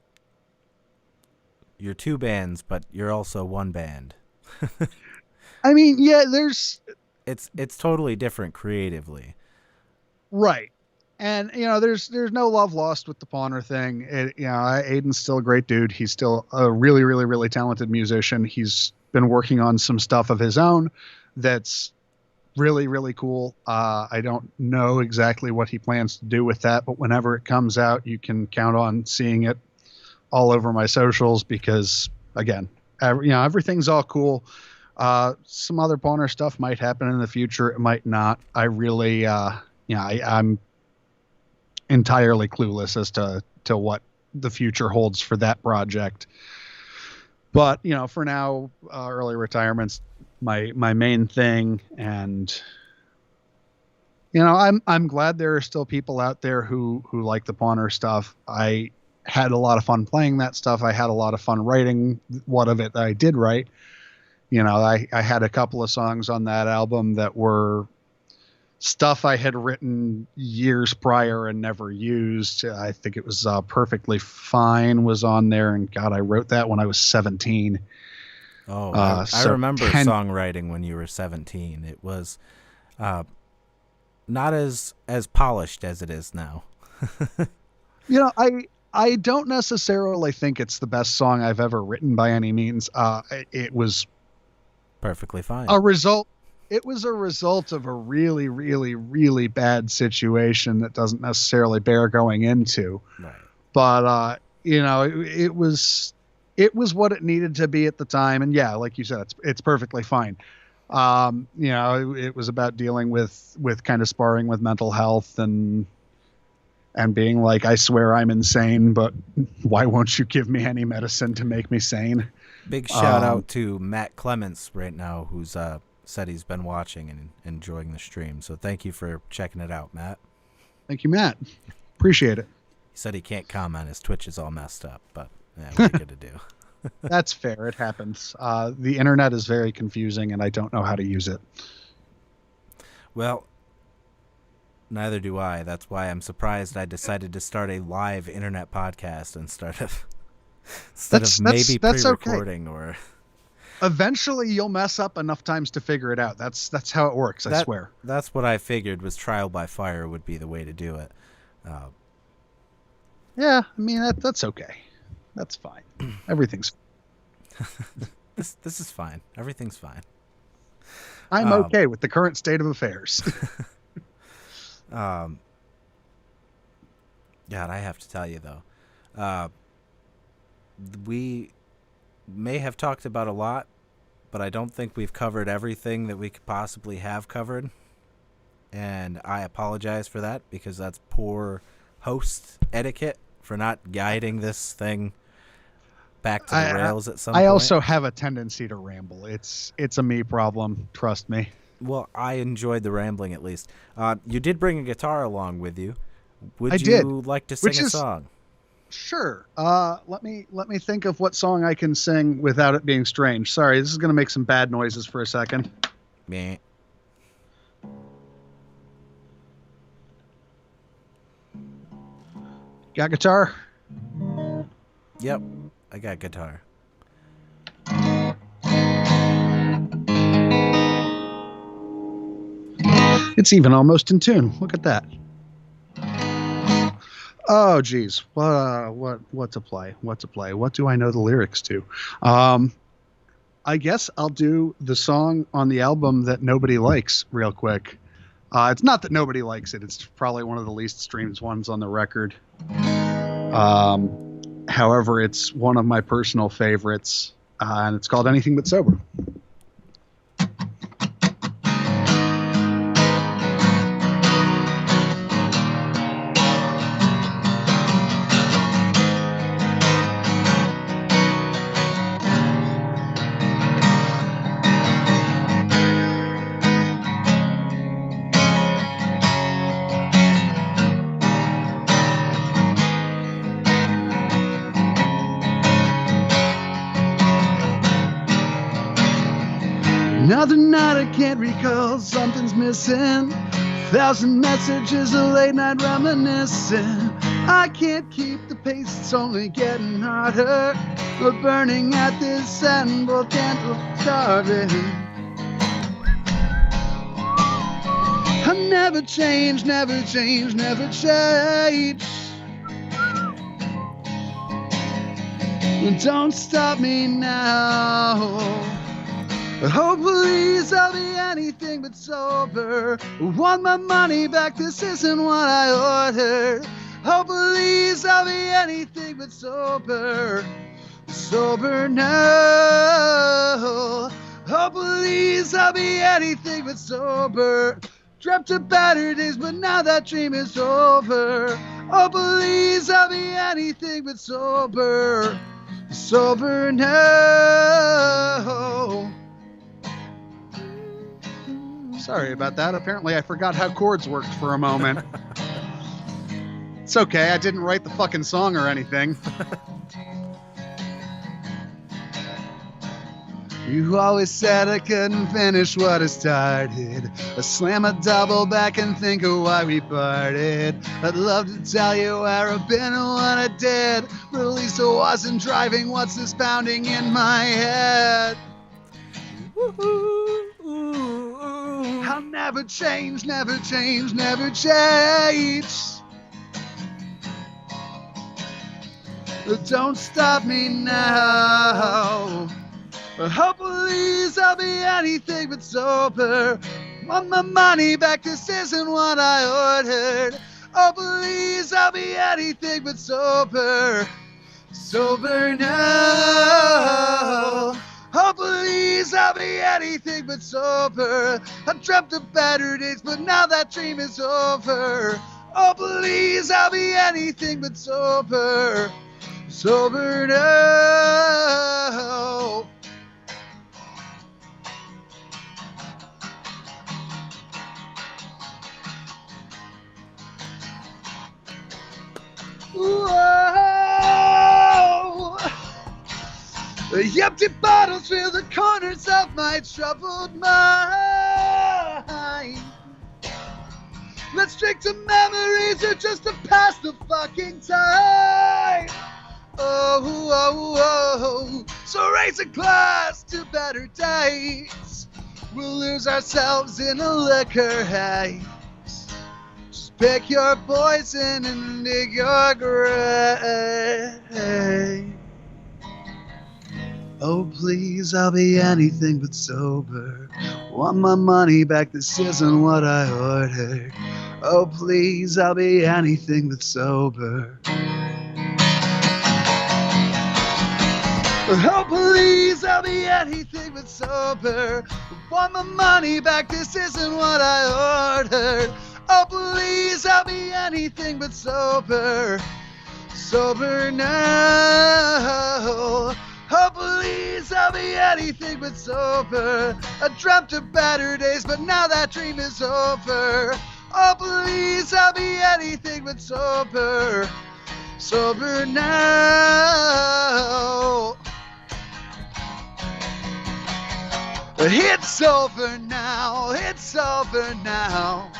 you're 2 bands, but you're also 1 band.
I mean, yeah,
it's totally different creatively.
Right. And, there's no love lost with the Pawner thing. Aiden's still a great dude. He's still a really, really, really talented musician. He's been working on some stuff of his own that's really, really cool. I don't know exactly what he plans to do with that, but whenever it comes out, you can count on seeing it all over my socials because, again, everything's all cool. Some other Pawner stuff might happen in the future. It might not. I really, I'm entirely clueless as to what the future holds for that project. But, for now, early retirement's my main thing. And, I'm glad there are still people out there who like the Pawner stuff. I had a lot of fun playing that stuff. I had a lot of fun writing what of it that I did write. I had a couple of songs on that album that were stuff I had written years prior and never used. I think it was Perfectly Fine was on there. And God, I wrote that when I was 17.
Oh, I remember songwriting when you were 17. It was not as polished as it is now.
I don't necessarily think it's the best song I've ever written by any means. It was
perfectly fine.
It was a result of a really, really, really bad situation that doesn't necessarily bear going into.
Right.
But it was what it needed to be at the time, and yeah, like you said, it's perfectly fine. It was about dealing with kind of sparring with mental health and and being like, I swear I'm insane, but why won't you give me any medicine to make me sane?
Big shout out to Matt Clements right now, who's said he's been watching and enjoying the stream. So thank you for checking it out, Matt.
Thank you, Matt. Appreciate it.
He said he can't comment. His Twitch is all messed up, but yeah, what are you going to do?
That's fair. It happens. The internet is very confusing, and I don't know how to use it.
Well, neither do I. That's why I'm surprised I decided to start a live internet podcast instead of maybe pre-recording
okay.
or.
Eventually, you'll mess up enough times to figure it out. That's how it works. I swear.
That's what I figured was trial by fire would be the way to do it.
Yeah, I mean that's okay. That's fine. Everything's.
This is fine. Everything's fine.
I'm okay with the current state of affairs.
God, I have to tell you though, we may have talked about a lot, but I don't think we've covered everything that we could possibly have covered. And I apologize for that because that's poor host etiquette for not guiding this thing back to the rails at some point.
I also have a tendency to ramble. It's a me problem. Trust me.
Well, I enjoyed the rambling at least. You did bring a guitar along with you.
Would you
like to sing a song?
Sure. Let me think of what song I can sing without it being strange. Sorry, this is going to make some bad noises for a second.
Meh.
Got guitar?
Yep, I got guitar.
It's even almost in tune. Look at that. Oh, geez. What to play? What to play? What do I know the lyrics to? I guess I'll do the song on the album that nobody likes real quick. It's not that nobody likes it. It's probably one of the least streamed ones on the record. However, it's one of my personal favorites, and it's called Anything But Sober. Another night I can't recall, something's missing. 1,000 messages, a late night reminiscing. I can't keep the pace, it's only getting harder. We're burning at this end, both candles started. I never change, never change, never change. Don't stop me now. Oh, please, I'll be anything but sober. Want my money back, this isn't what I ordered. Oh, please, I'll be anything but sober. Sober now. Oh, please, I'll be anything but sober. Dreamt of better days, but now that dream is over. Oh, please, I'll be anything but sober. Sober now. Sorry about that. Apparently I forgot how chords worked for a moment. It's okay. I didn't write the fucking song or anything. You always said I couldn't finish what I started. I slam a double back and think of why we parted. I'd love to tell you where I've been and what I did, but at least I wasn't driving. What's this pounding in my head? I'll never change, never change, never change. Don't stop me now. Oh, please, I'll be anything but sober. Want my money back, this isn't what I ordered. Oh, please, I'll be anything but sober. Sober now. Oh, please, I'll be anything but sober. I dreamt of better days, but now that dream is over. Oh, please, I'll be anything but sober. Sober now. Whoa. The empty bottles fill the corners of my troubled mind. Let's drink to memories or just to pass the fucking time. Oh, oh, oh. So raise a glass to better days. We'll lose ourselves in a liquor haze. Just pick your poison and dig your grave. Oh, please, I'll be anything but sober. Want my money back, this isn't what I ordered. Oh, please, I'll be anything but sober. Oh, please, I'll be anything but sober. Want my money back, this isn't what I ordered. Oh, please, I'll be anything but sober. Sober now. Oh, please, I'll be anything but sober. I dreamt of better days, but now that dream is over. Oh, please, I'll be anything but sober. Sober now. It's over now. It's over now.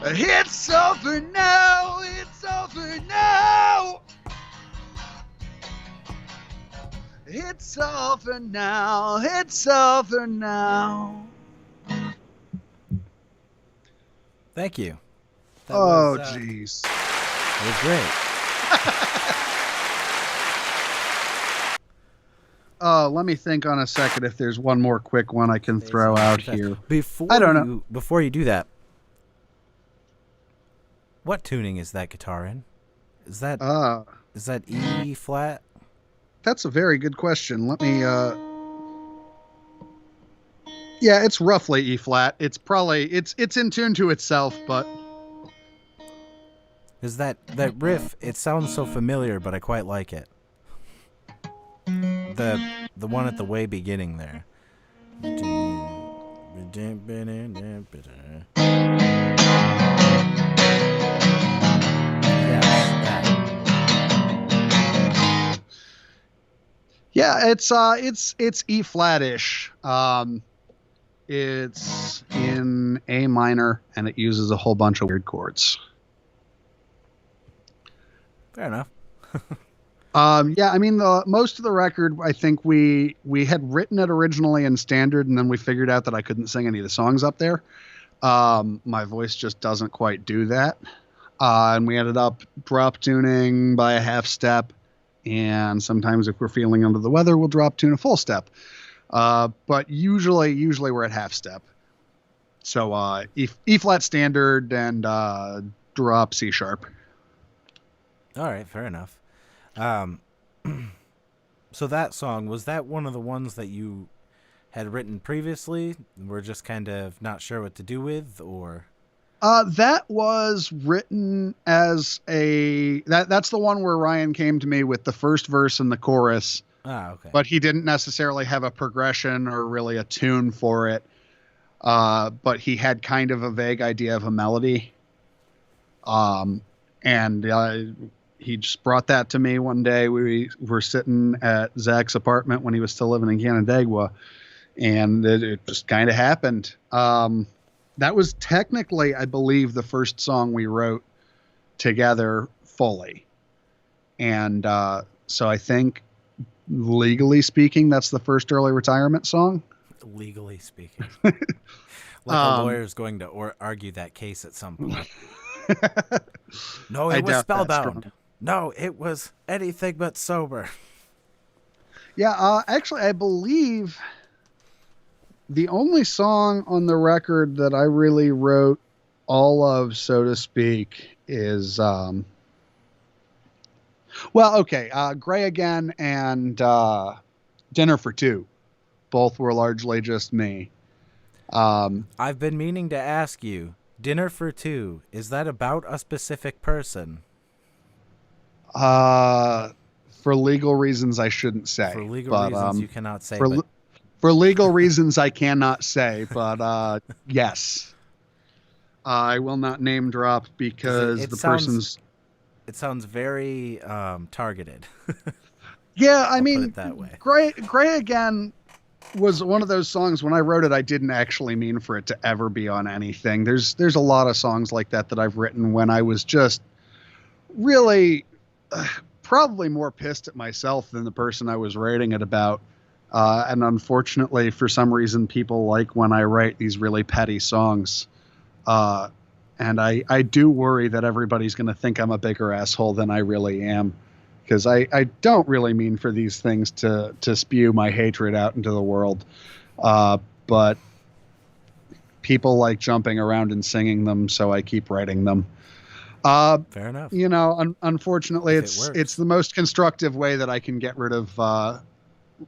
It's over now. It's over now. It's over now. It's over now.
Thank you.
Oh, jeez.
That was great.
Let me think on a second if there's one more quick one I can throw out here.
Before you do that, what tuning is that guitar in? Is that E flat?
That's a very good question. Let me yeah, it's roughly E flat. It's probably it's in tune to itself, but
Is that riff, it sounds so familiar, but I quite like it. The one at the way beginning there.
yeah, it's E flat-ish. It's in A minor and it uses a whole bunch of weird chords.
Fair enough.
Yeah, I mean, most of the record, I think we had written it originally in standard, and then we figured out that I couldn't sing any of the songs up there. My voice just doesn't quite do that. And we ended up drop tuning by a half step, and sometimes if we're feeling under the weather, we'll drop tune a full step. But usually we're at half step. So E flat standard and drop C sharp.
All right, fair enough. So that song, was that one of the ones that you had written previously? We're just kind of not sure what to do with, or?
That was written as that's the one where Ryan came to me with the first verse and the chorus.
Ah, okay.
But he didn't necessarily have a progression or really a tune for it. But he had kind of a vague idea of a melody. He just brought that to me one day. We were sitting at Zach's apartment when he was still living in Canandaigua, and it just kind of happened. That was technically, I believe, the first song we wrote together fully. And so I think, legally speaking, that's the first early retirement song.
Legally speaking. Like a lawyer's going to argue that case at some point. No, it was spellbound. No, it was anything but sober.
Yeah, actually, I believe the only song on the record that I really wrote all of, so to speak, is Gray Again and Dinner for Two. Both were largely just me.
I've been meaning to ask you, Dinner for Two, is that about a specific person?
For legal reasons, I shouldn't say.
For legal
but,
reasons, you cannot say,
for
but
for legal reasons, I cannot say. But yes, I will not name drop because
it
the
sounds
person's.
it sounds very targeted.
Yeah, I
I'll
mean,
put it that way.
Gray Again was one of those songs. When I wrote it, I didn't actually mean for it to ever be on anything. There's a lot of songs like that I've written when I was just really probably more pissed at myself than the person I was writing it about. And unfortunately, for some reason, people like when I write these really petty songs. And I do worry that everybody's going to think I'm a bigger asshole than I really am. Because I don't really mean for these things to spew my hatred out into the world. But people like jumping around and singing them, so I keep writing them.
Fair enough.
You know, unfortunately,
If
it's the most constructive way that I can get rid of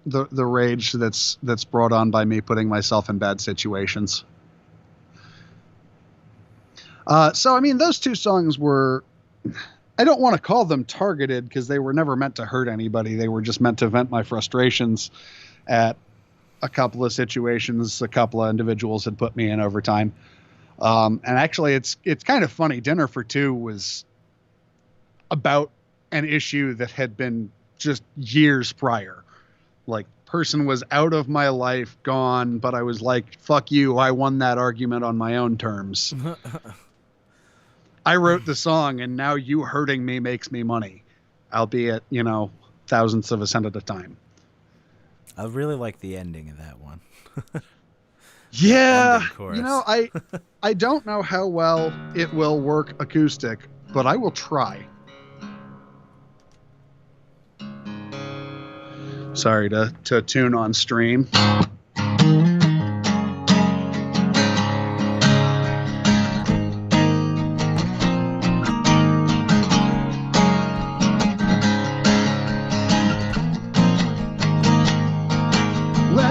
the rage that's brought on by me putting myself in bad situations. So, I mean, those two songs were... I don't want to call them targeted because they were never meant to hurt anybody. They were just meant to vent my frustrations at a couple of situations a couple of individuals had put me in over time. And actually, it's kind of funny. Dinner for Two was about an issue that had been just years prior. Like, person was out of my life, gone, but I was like, fuck you, I won that argument on my own terms. I wrote the song, and now you hurting me makes me money, albeit, thousandths of a cent at a time.
I really like the ending of that one.
Yeah,
chorus.
I don't know how well it will work acoustic, but I will try. Sorry to tune on stream.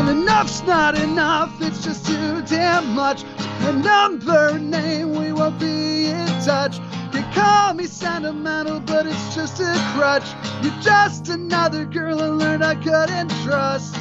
Enough's not enough, it's just too damn much. A number name, we won't be in touch. You call me sentimental, but it's just a crutch. You're just another girl I learned I couldn't trust.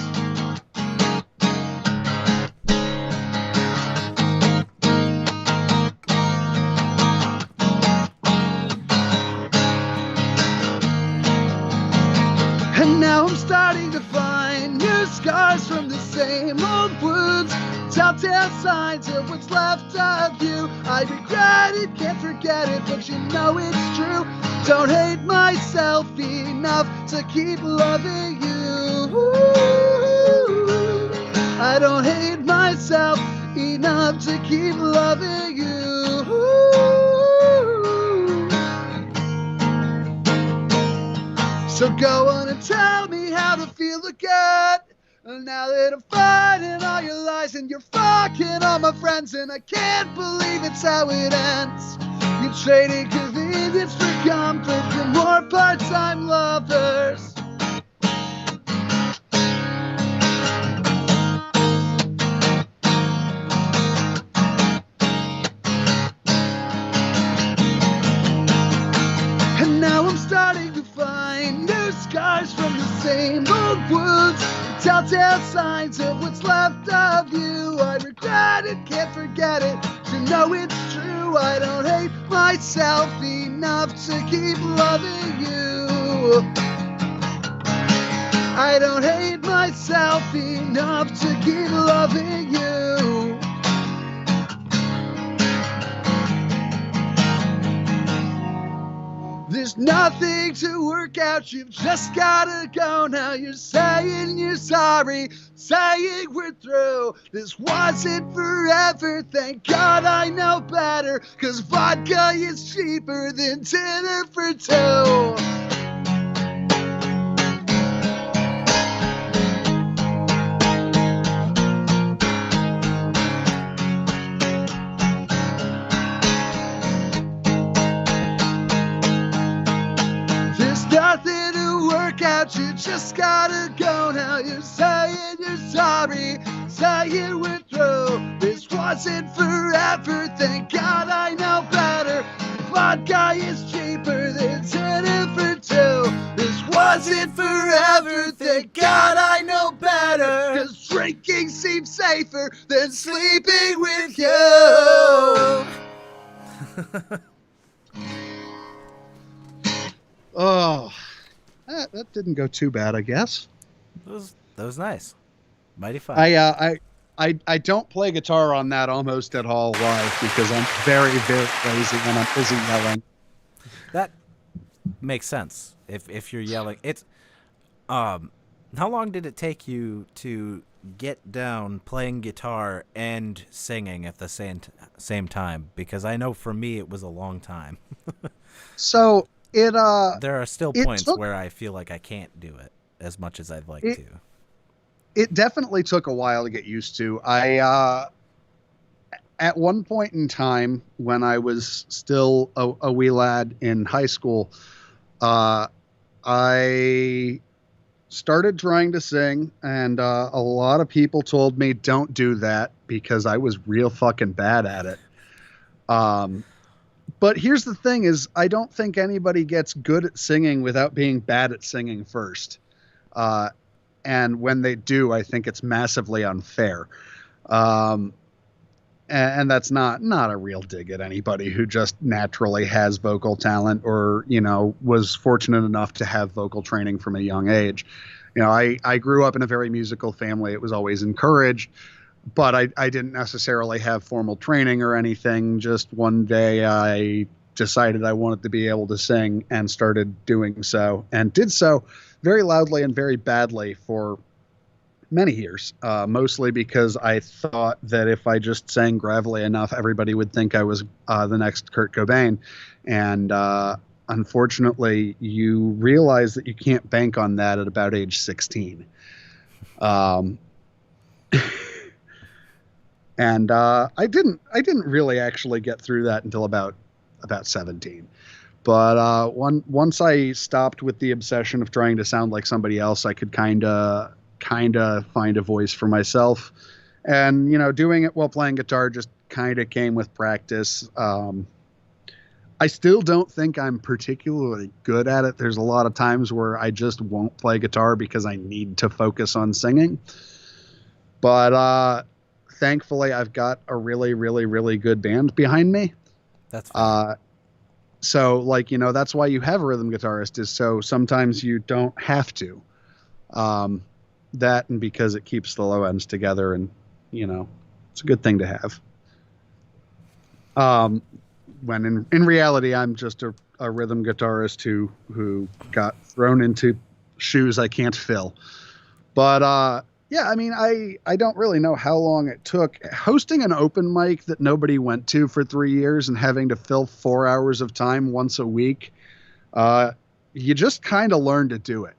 And now I'm starting to find new scars from the same old wounds, telltale signs of what's left of you. I regret it, can't forget it, but you know it's true. Don't hate myself enough to keep loving you. I don't hate myself enough to keep loving you. So go on and tell me how to feel again. Now that I'm finding all your lies and you're fucking all my friends, and I can't believe it's how it ends. You traded convenience for comfort for more part-time lovers. And now I'm starting to find new scars from the same old wounds, telltale signs of what's left of you. I regret it, can't forget it, you know it's true. I don't hate myself enough to keep loving you. I don't hate myself enough to keep loving you. There's nothing to work out, you've just gotta go now. You're saying you're sorry, saying we're through. This wasn't forever, thank God I know better, 'cause vodka is cheaper than dinner for two. Nothing to work out, you just gotta go now. You're saying you're sorry, saying we're through. through. This wasn't forever, thank God I know better. Vodka is cheaper than dinner for two. This wasn't forever, thank God I know better. Cause drinking seems safer than sleeping with you. Oh, that didn't go too bad, I guess.
That was nice. Mighty fine.
I don't play guitar on that almost at all live because I'm very, very lazy and I'm busy yelling.
That makes sense. If you're yelling, it's how long did it take you to get down playing guitar and singing at the same time? Because I know for me it was a long time.
So
there are still points where I feel like I can't do it as much as I'd like to.
It definitely took a while to get used to. I at one point in time when I was still a wee lad in high school, I started trying to sing, and a lot of people told me don't do that because I was real fucking bad at it. But here's the thing is I don't think anybody gets good at singing without being bad at singing first. And when they do, I think it's massively unfair. And that's not a real dig at anybody who just naturally has vocal talent or, was fortunate enough to have vocal training from a young age. I grew up in a very musical family. It was always encouraged, but I didn't necessarily have formal training or anything. Just one day I decided I wanted to be able to sing and started doing so and did so very loudly and very badly for many years, mostly because I thought that if I just sang gravelly enough, everybody would think I was the next Kurt Cobain. And unfortunately, you realize that you can't bank on that at about age 16. And I didn't really actually get through that until about 17. But once I stopped with the obsession of trying to sound like somebody else, I could kind of find a voice for myself. And, doing it while playing guitar just kind of came with practice. I still don't think I'm particularly good at it. There's a lot of times where I just won't play guitar because I need to focus on singing. But thankfully, I've got a really, really, really good band behind me.
That's fine.
So, that's why you have a rhythm guitarist, is so sometimes you don't have to. That and because it keeps the low ends together, and, it's a good thing to have. When in reality, I'm just a rhythm guitarist who got thrown into shoes I can't fill. But, yeah, I mean, I don't really know how long it took. Hosting an open mic that nobody went to for 3 years and having to fill 4 hours of time once a week, you just kind of learn to do it.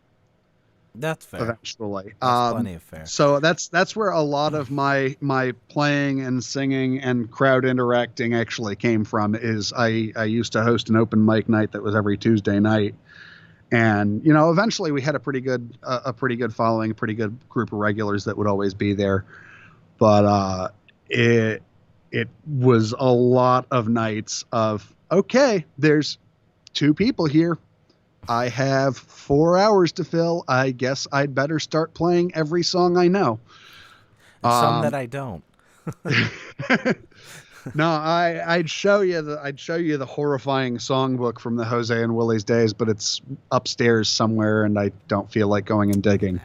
That's fair.
Eventually.
That's plenty of fair.
So that's where a lot of my playing and singing and crowd interacting actually came from. Is I used to host an open mic night that was every Tuesday night. And, eventually we had a pretty good following, a pretty good group of regulars that would always be there. But it was a lot of nights of, okay, there's 2 people here. I have 4 hours to fill. I guess I'd better start playing every song I know.
Some that I don't.
No, I'd show you the horrifying songbook from the Jose and Willie's days, but it's upstairs somewhere, and I don't feel like going and digging.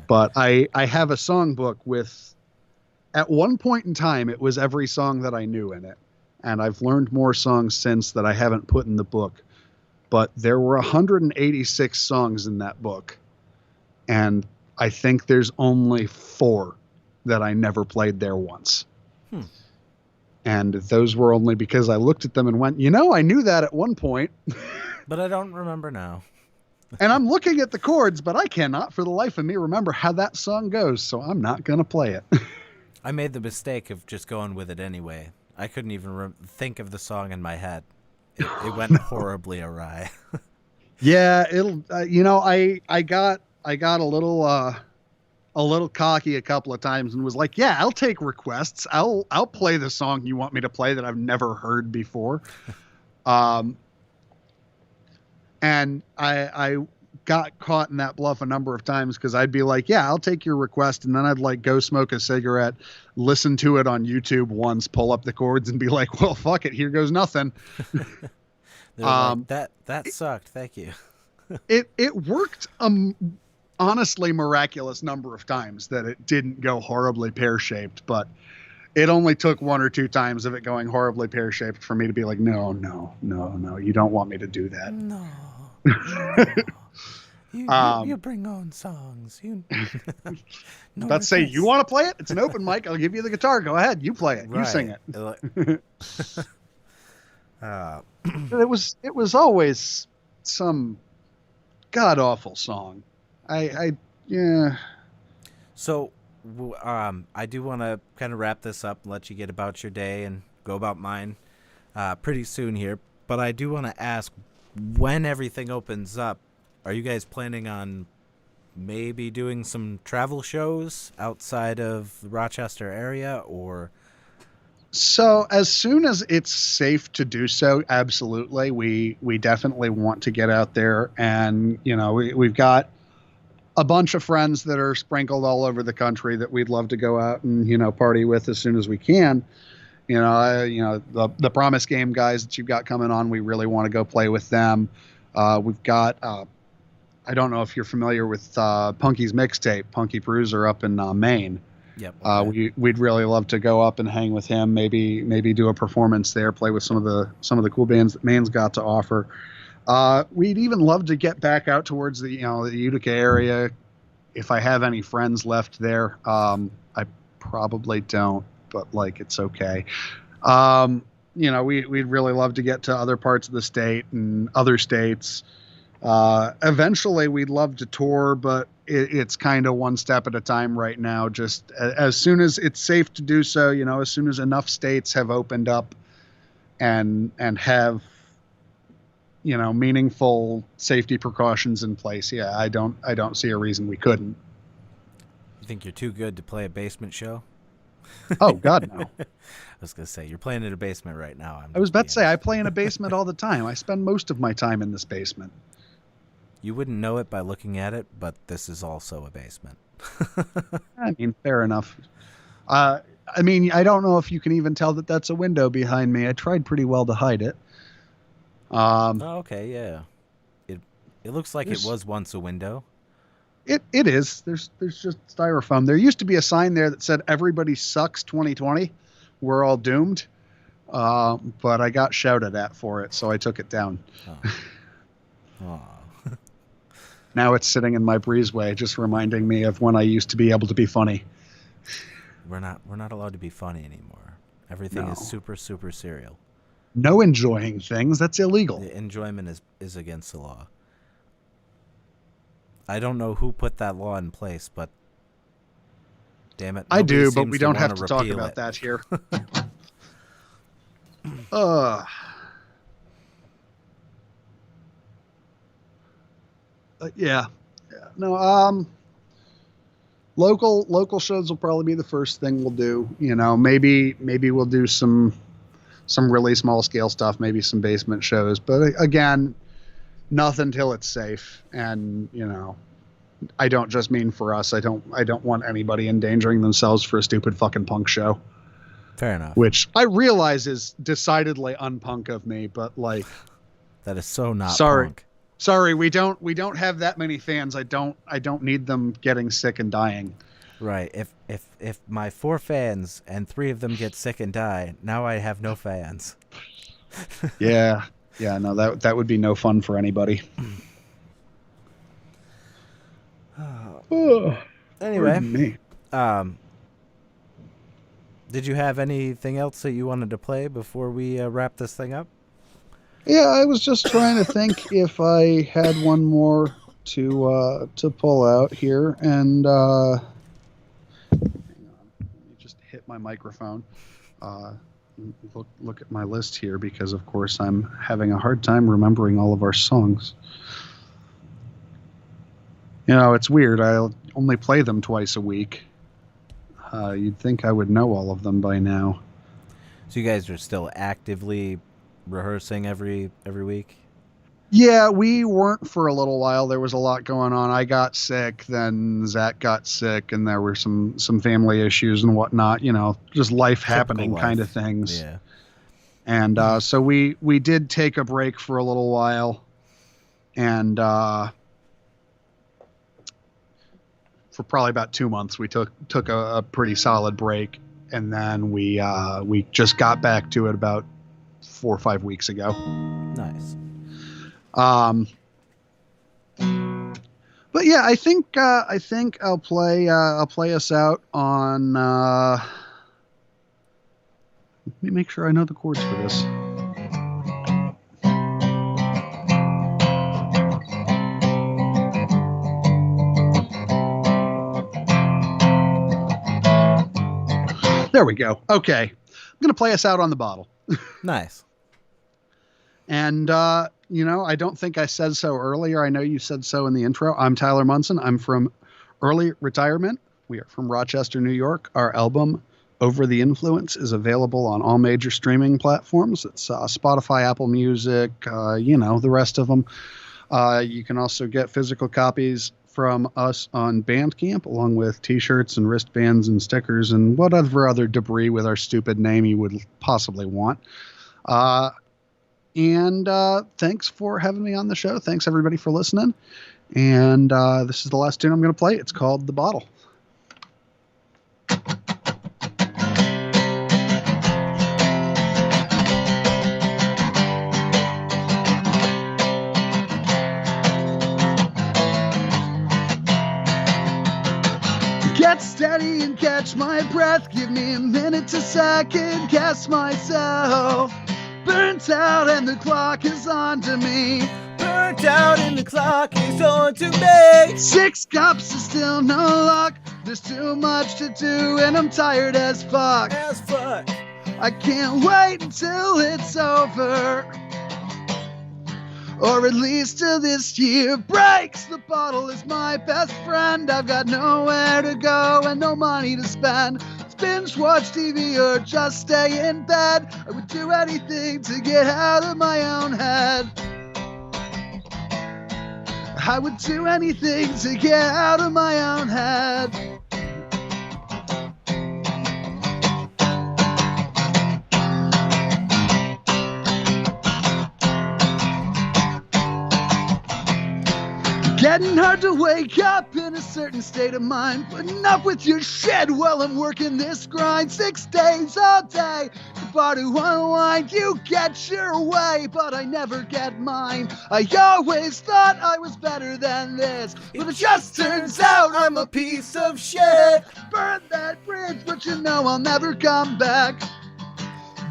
But I have a songbook with, at one point in time, it was every song that I knew in it, and I've learned more songs since that I haven't put in the book. But there were 186 songs in that book, and I think there's only 4 that I never played there once. And those were only because I looked at them and went, I knew that at one point.
But I don't remember now.
And I'm looking at the chords, but I cannot for the life of me remember how that song goes, so I'm not going to play it.
I made the mistake of just going with it anyway. I couldn't even think of the song in my head. It went horribly awry.
Yeah, it'll. I got a little a little cocky a couple of times and was like, "Yeah, I'll take requests. I'll play the song you want me to play that I've never heard before." And I got caught in that bluff a number of times because I'd be like, "Yeah, I'll take your request," and then I'd like go smoke a cigarette, listen to it on YouTube once, pull up the chords, and be like, "Well, fuck it, here goes nothing."
Like, that sucked. Thank you.
It worked honestly miraculous number of times that it didn't go horribly pear-shaped, but it only took one or two times of it going horribly pear-shaped for me to be like, no, you don't want me to do that.
No. You bring on songs.
No, let's say you want to play it. It's an open mic. I'll give you the guitar. Go ahead. You play it. Right. You sing it. It was always some god awful song. Yeah.
So, I do want to kind of wrap this up and let you get about your day and go about mine pretty soon here. But I do want to ask, when everything opens up, are you guys planning on maybe doing some travel shows outside of the Rochester area, or?
So as soon as it's safe to do so, absolutely. We definitely want to get out there, and we've got a bunch of friends that are sprinkled all over the country that we'd love to go out and party with as soon as we can. The Promise Game guys that you've got coming on, we really want to go play with them. We've got I don't know if you're familiar with Punky's Mixtape, Punky Bruiser up in Maine.
Yep. Okay.
We'd really love to go up and hang with him. Maybe do a performance there, play with some of the cool bands that Maine's got to offer. We'd even love to get back out towards the Utica area. If I have any friends left there, I probably don't, but it's okay. We'd really love to get to other parts of the state and other states. Eventually we'd love to tour, but it's kind of one step at a time right now. Just as soon as it's safe to do so, as soon as enough states have opened up and have, meaningful safety precautions in place. Yeah. I don't see a reason we couldn't.
You think you're too good to play a basement show?
Oh God, no.
I was going to say, you're playing in a basement right now.
I was about to say, I play in a basement all the time. I spend most of my time in this basement.
You wouldn't know it by looking at it, but this is also a basement.
I mean, fair enough. I don't know if you can even tell that that's a window behind me. I tried pretty well to hide it.
Okay, yeah. It looks like it was once a window.
It is. There's just styrofoam. There used to be a sign there that said "Everybody sucks 2020. We're all doomed." But I got shouted at for it, so I took it down.
Oh.
Now it's sitting in my breezeway, just reminding me of when I used to be able to be funny.
We're not allowed to be funny anymore. Everything is super, super serial.
No enjoying things. That's illegal.
The enjoyment is against the law. I don't know who put that law in place, but damn it.
I do, but we don't have to talk about that here. Yeah. No, local shows will probably be the first thing we'll do. Maybe we'll do some really small scale stuff, maybe some basement shows, but again, nothing till it's safe. And I don't just mean for us. I don't want anybody endangering themselves for a stupid fucking punk show.
Fair enough.
Which I realize is decidedly unpunk of me, but
that is so not
sorry.
punk.
Sorry, we don't have that many fans. I don't need them getting sick and dying.
Right. If my 4 fans and 3 of them get sick and die, now I have no fans.
Yeah. No, that would be no fun for anybody.
Anyway, did you have anything else that you wanted to play before we wrap this thing up?
Yeah, I was just trying to think if I had one more to pull out here, and hang on, let me just hit my microphone. Look at my list here, because of course I'm having a hard time remembering all of our songs. It's weird. only play them twice a week. You'd think I would know all of them by now.
So you guys are still actively rehearsing every week?
Yeah, we weren't for a little while. There was a lot going on. I got sick, then Zach got sick, and there were some family issues and whatnot. Just life happening kind of things.
Yeah.
And so we did take a break for a little while, and for probably about 2 months we took a pretty solid break, and then we just got back to it about 4 or 5 weeks ago.
Nice.
But yeah, I think I'll play us out on. Let me make sure I know the chords for this. There we go. Okay, I'm gonna play us out on the bottle.
Nice.
And I don't think I said so earlier. I know you said so in the intro. I'm Tyler Munson. I'm from Early Retirement. We are from Rochester, New York. Our album, Over the Influence, is available on all major streaming platforms. It's Spotify, Apple Music, the rest of them. You can also get physical copies from us on Bandcamp, along with T-shirts and wristbands and stickers and whatever other debris with our stupid name you would possibly want. And thanks for having me on the show. Thanks, everybody, for listening. And this is the last tune I'm going to play. It's called The Bottle. Get steady and catch my breath. Give me a minute to second guess myself. Burnt out and the clock is on to me.
Burnt out and the clock is on to me.
6 cups is still no luck. There's too much to do and I'm tired as fuck. I can't wait until it's over, or at least till this year breaks. The bottle is my best friend. I've got nowhere to go and no money to spend. Binge watch TV or just stay in bed. I would do anything to get out of my own head. I would do anything to get out of my own head. Getting hard to wake up in a certain state of mind. Putting up with your shit while I'm working this grind. 6 days all day, the bar to unwind. You get your way, but I never get mine. I always thought I was better than this, but it just turns out I'm a piece of shit. Burn that bridge, but you know I'll never come back.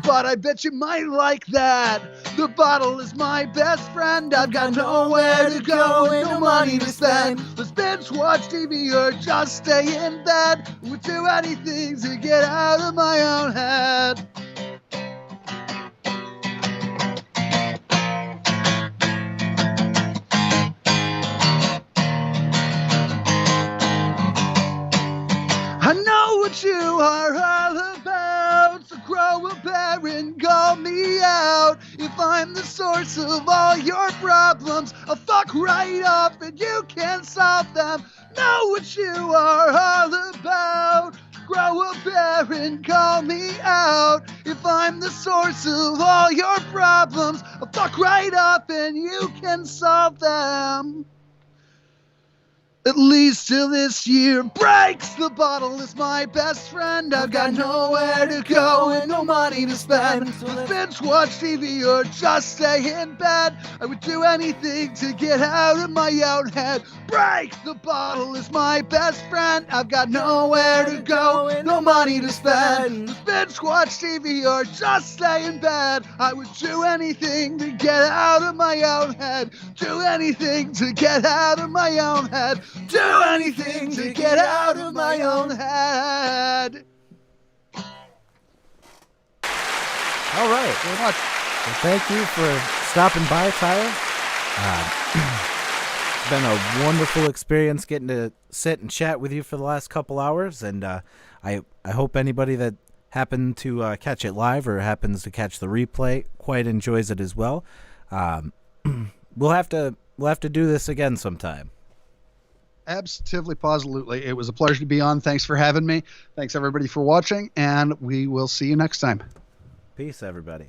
But I bet you might like that. The bottle is my best friend. I've got nowhere to go and no money to spend. Let's binge watch TV or just stay in bed. We'll do anything to get out of my own head. I know what you are all about, so grow a pair and call me out. If I'm the source of all your problems, I'll fuck right off and you can't solve them. Know what you are all about, grow a pair and call me out. If I'm the source of all your problems, I'll fuck right off and you can solve them. At least till this year breaks. The bottle is my best friend. I've got nowhere to go and no money to spend. Let's binge watch TV or just stay in bed. I would do anything to get out of my own head. Break. The bottle is my best friend. I've got nowhere to go and no money to spend. Let's binge watch TV or just stay in bed. I would do anything to get out of my own head. Do anything to get out of my own head. Do anything to get out of my own head.
All right.
Very much.
Well, thank you for stopping by, Tyler. It's been a wonderful experience getting to sit and chat with you for the last couple hours, and I hope anybody that happened to catch it live or happens to catch the replay quite enjoys it as well. We'll have to do this again sometime.
Absolutely, positively. It was a pleasure to be on. Thanks for having me. Thanks everybody for watching, and we will see you next time.
Peace, everybody.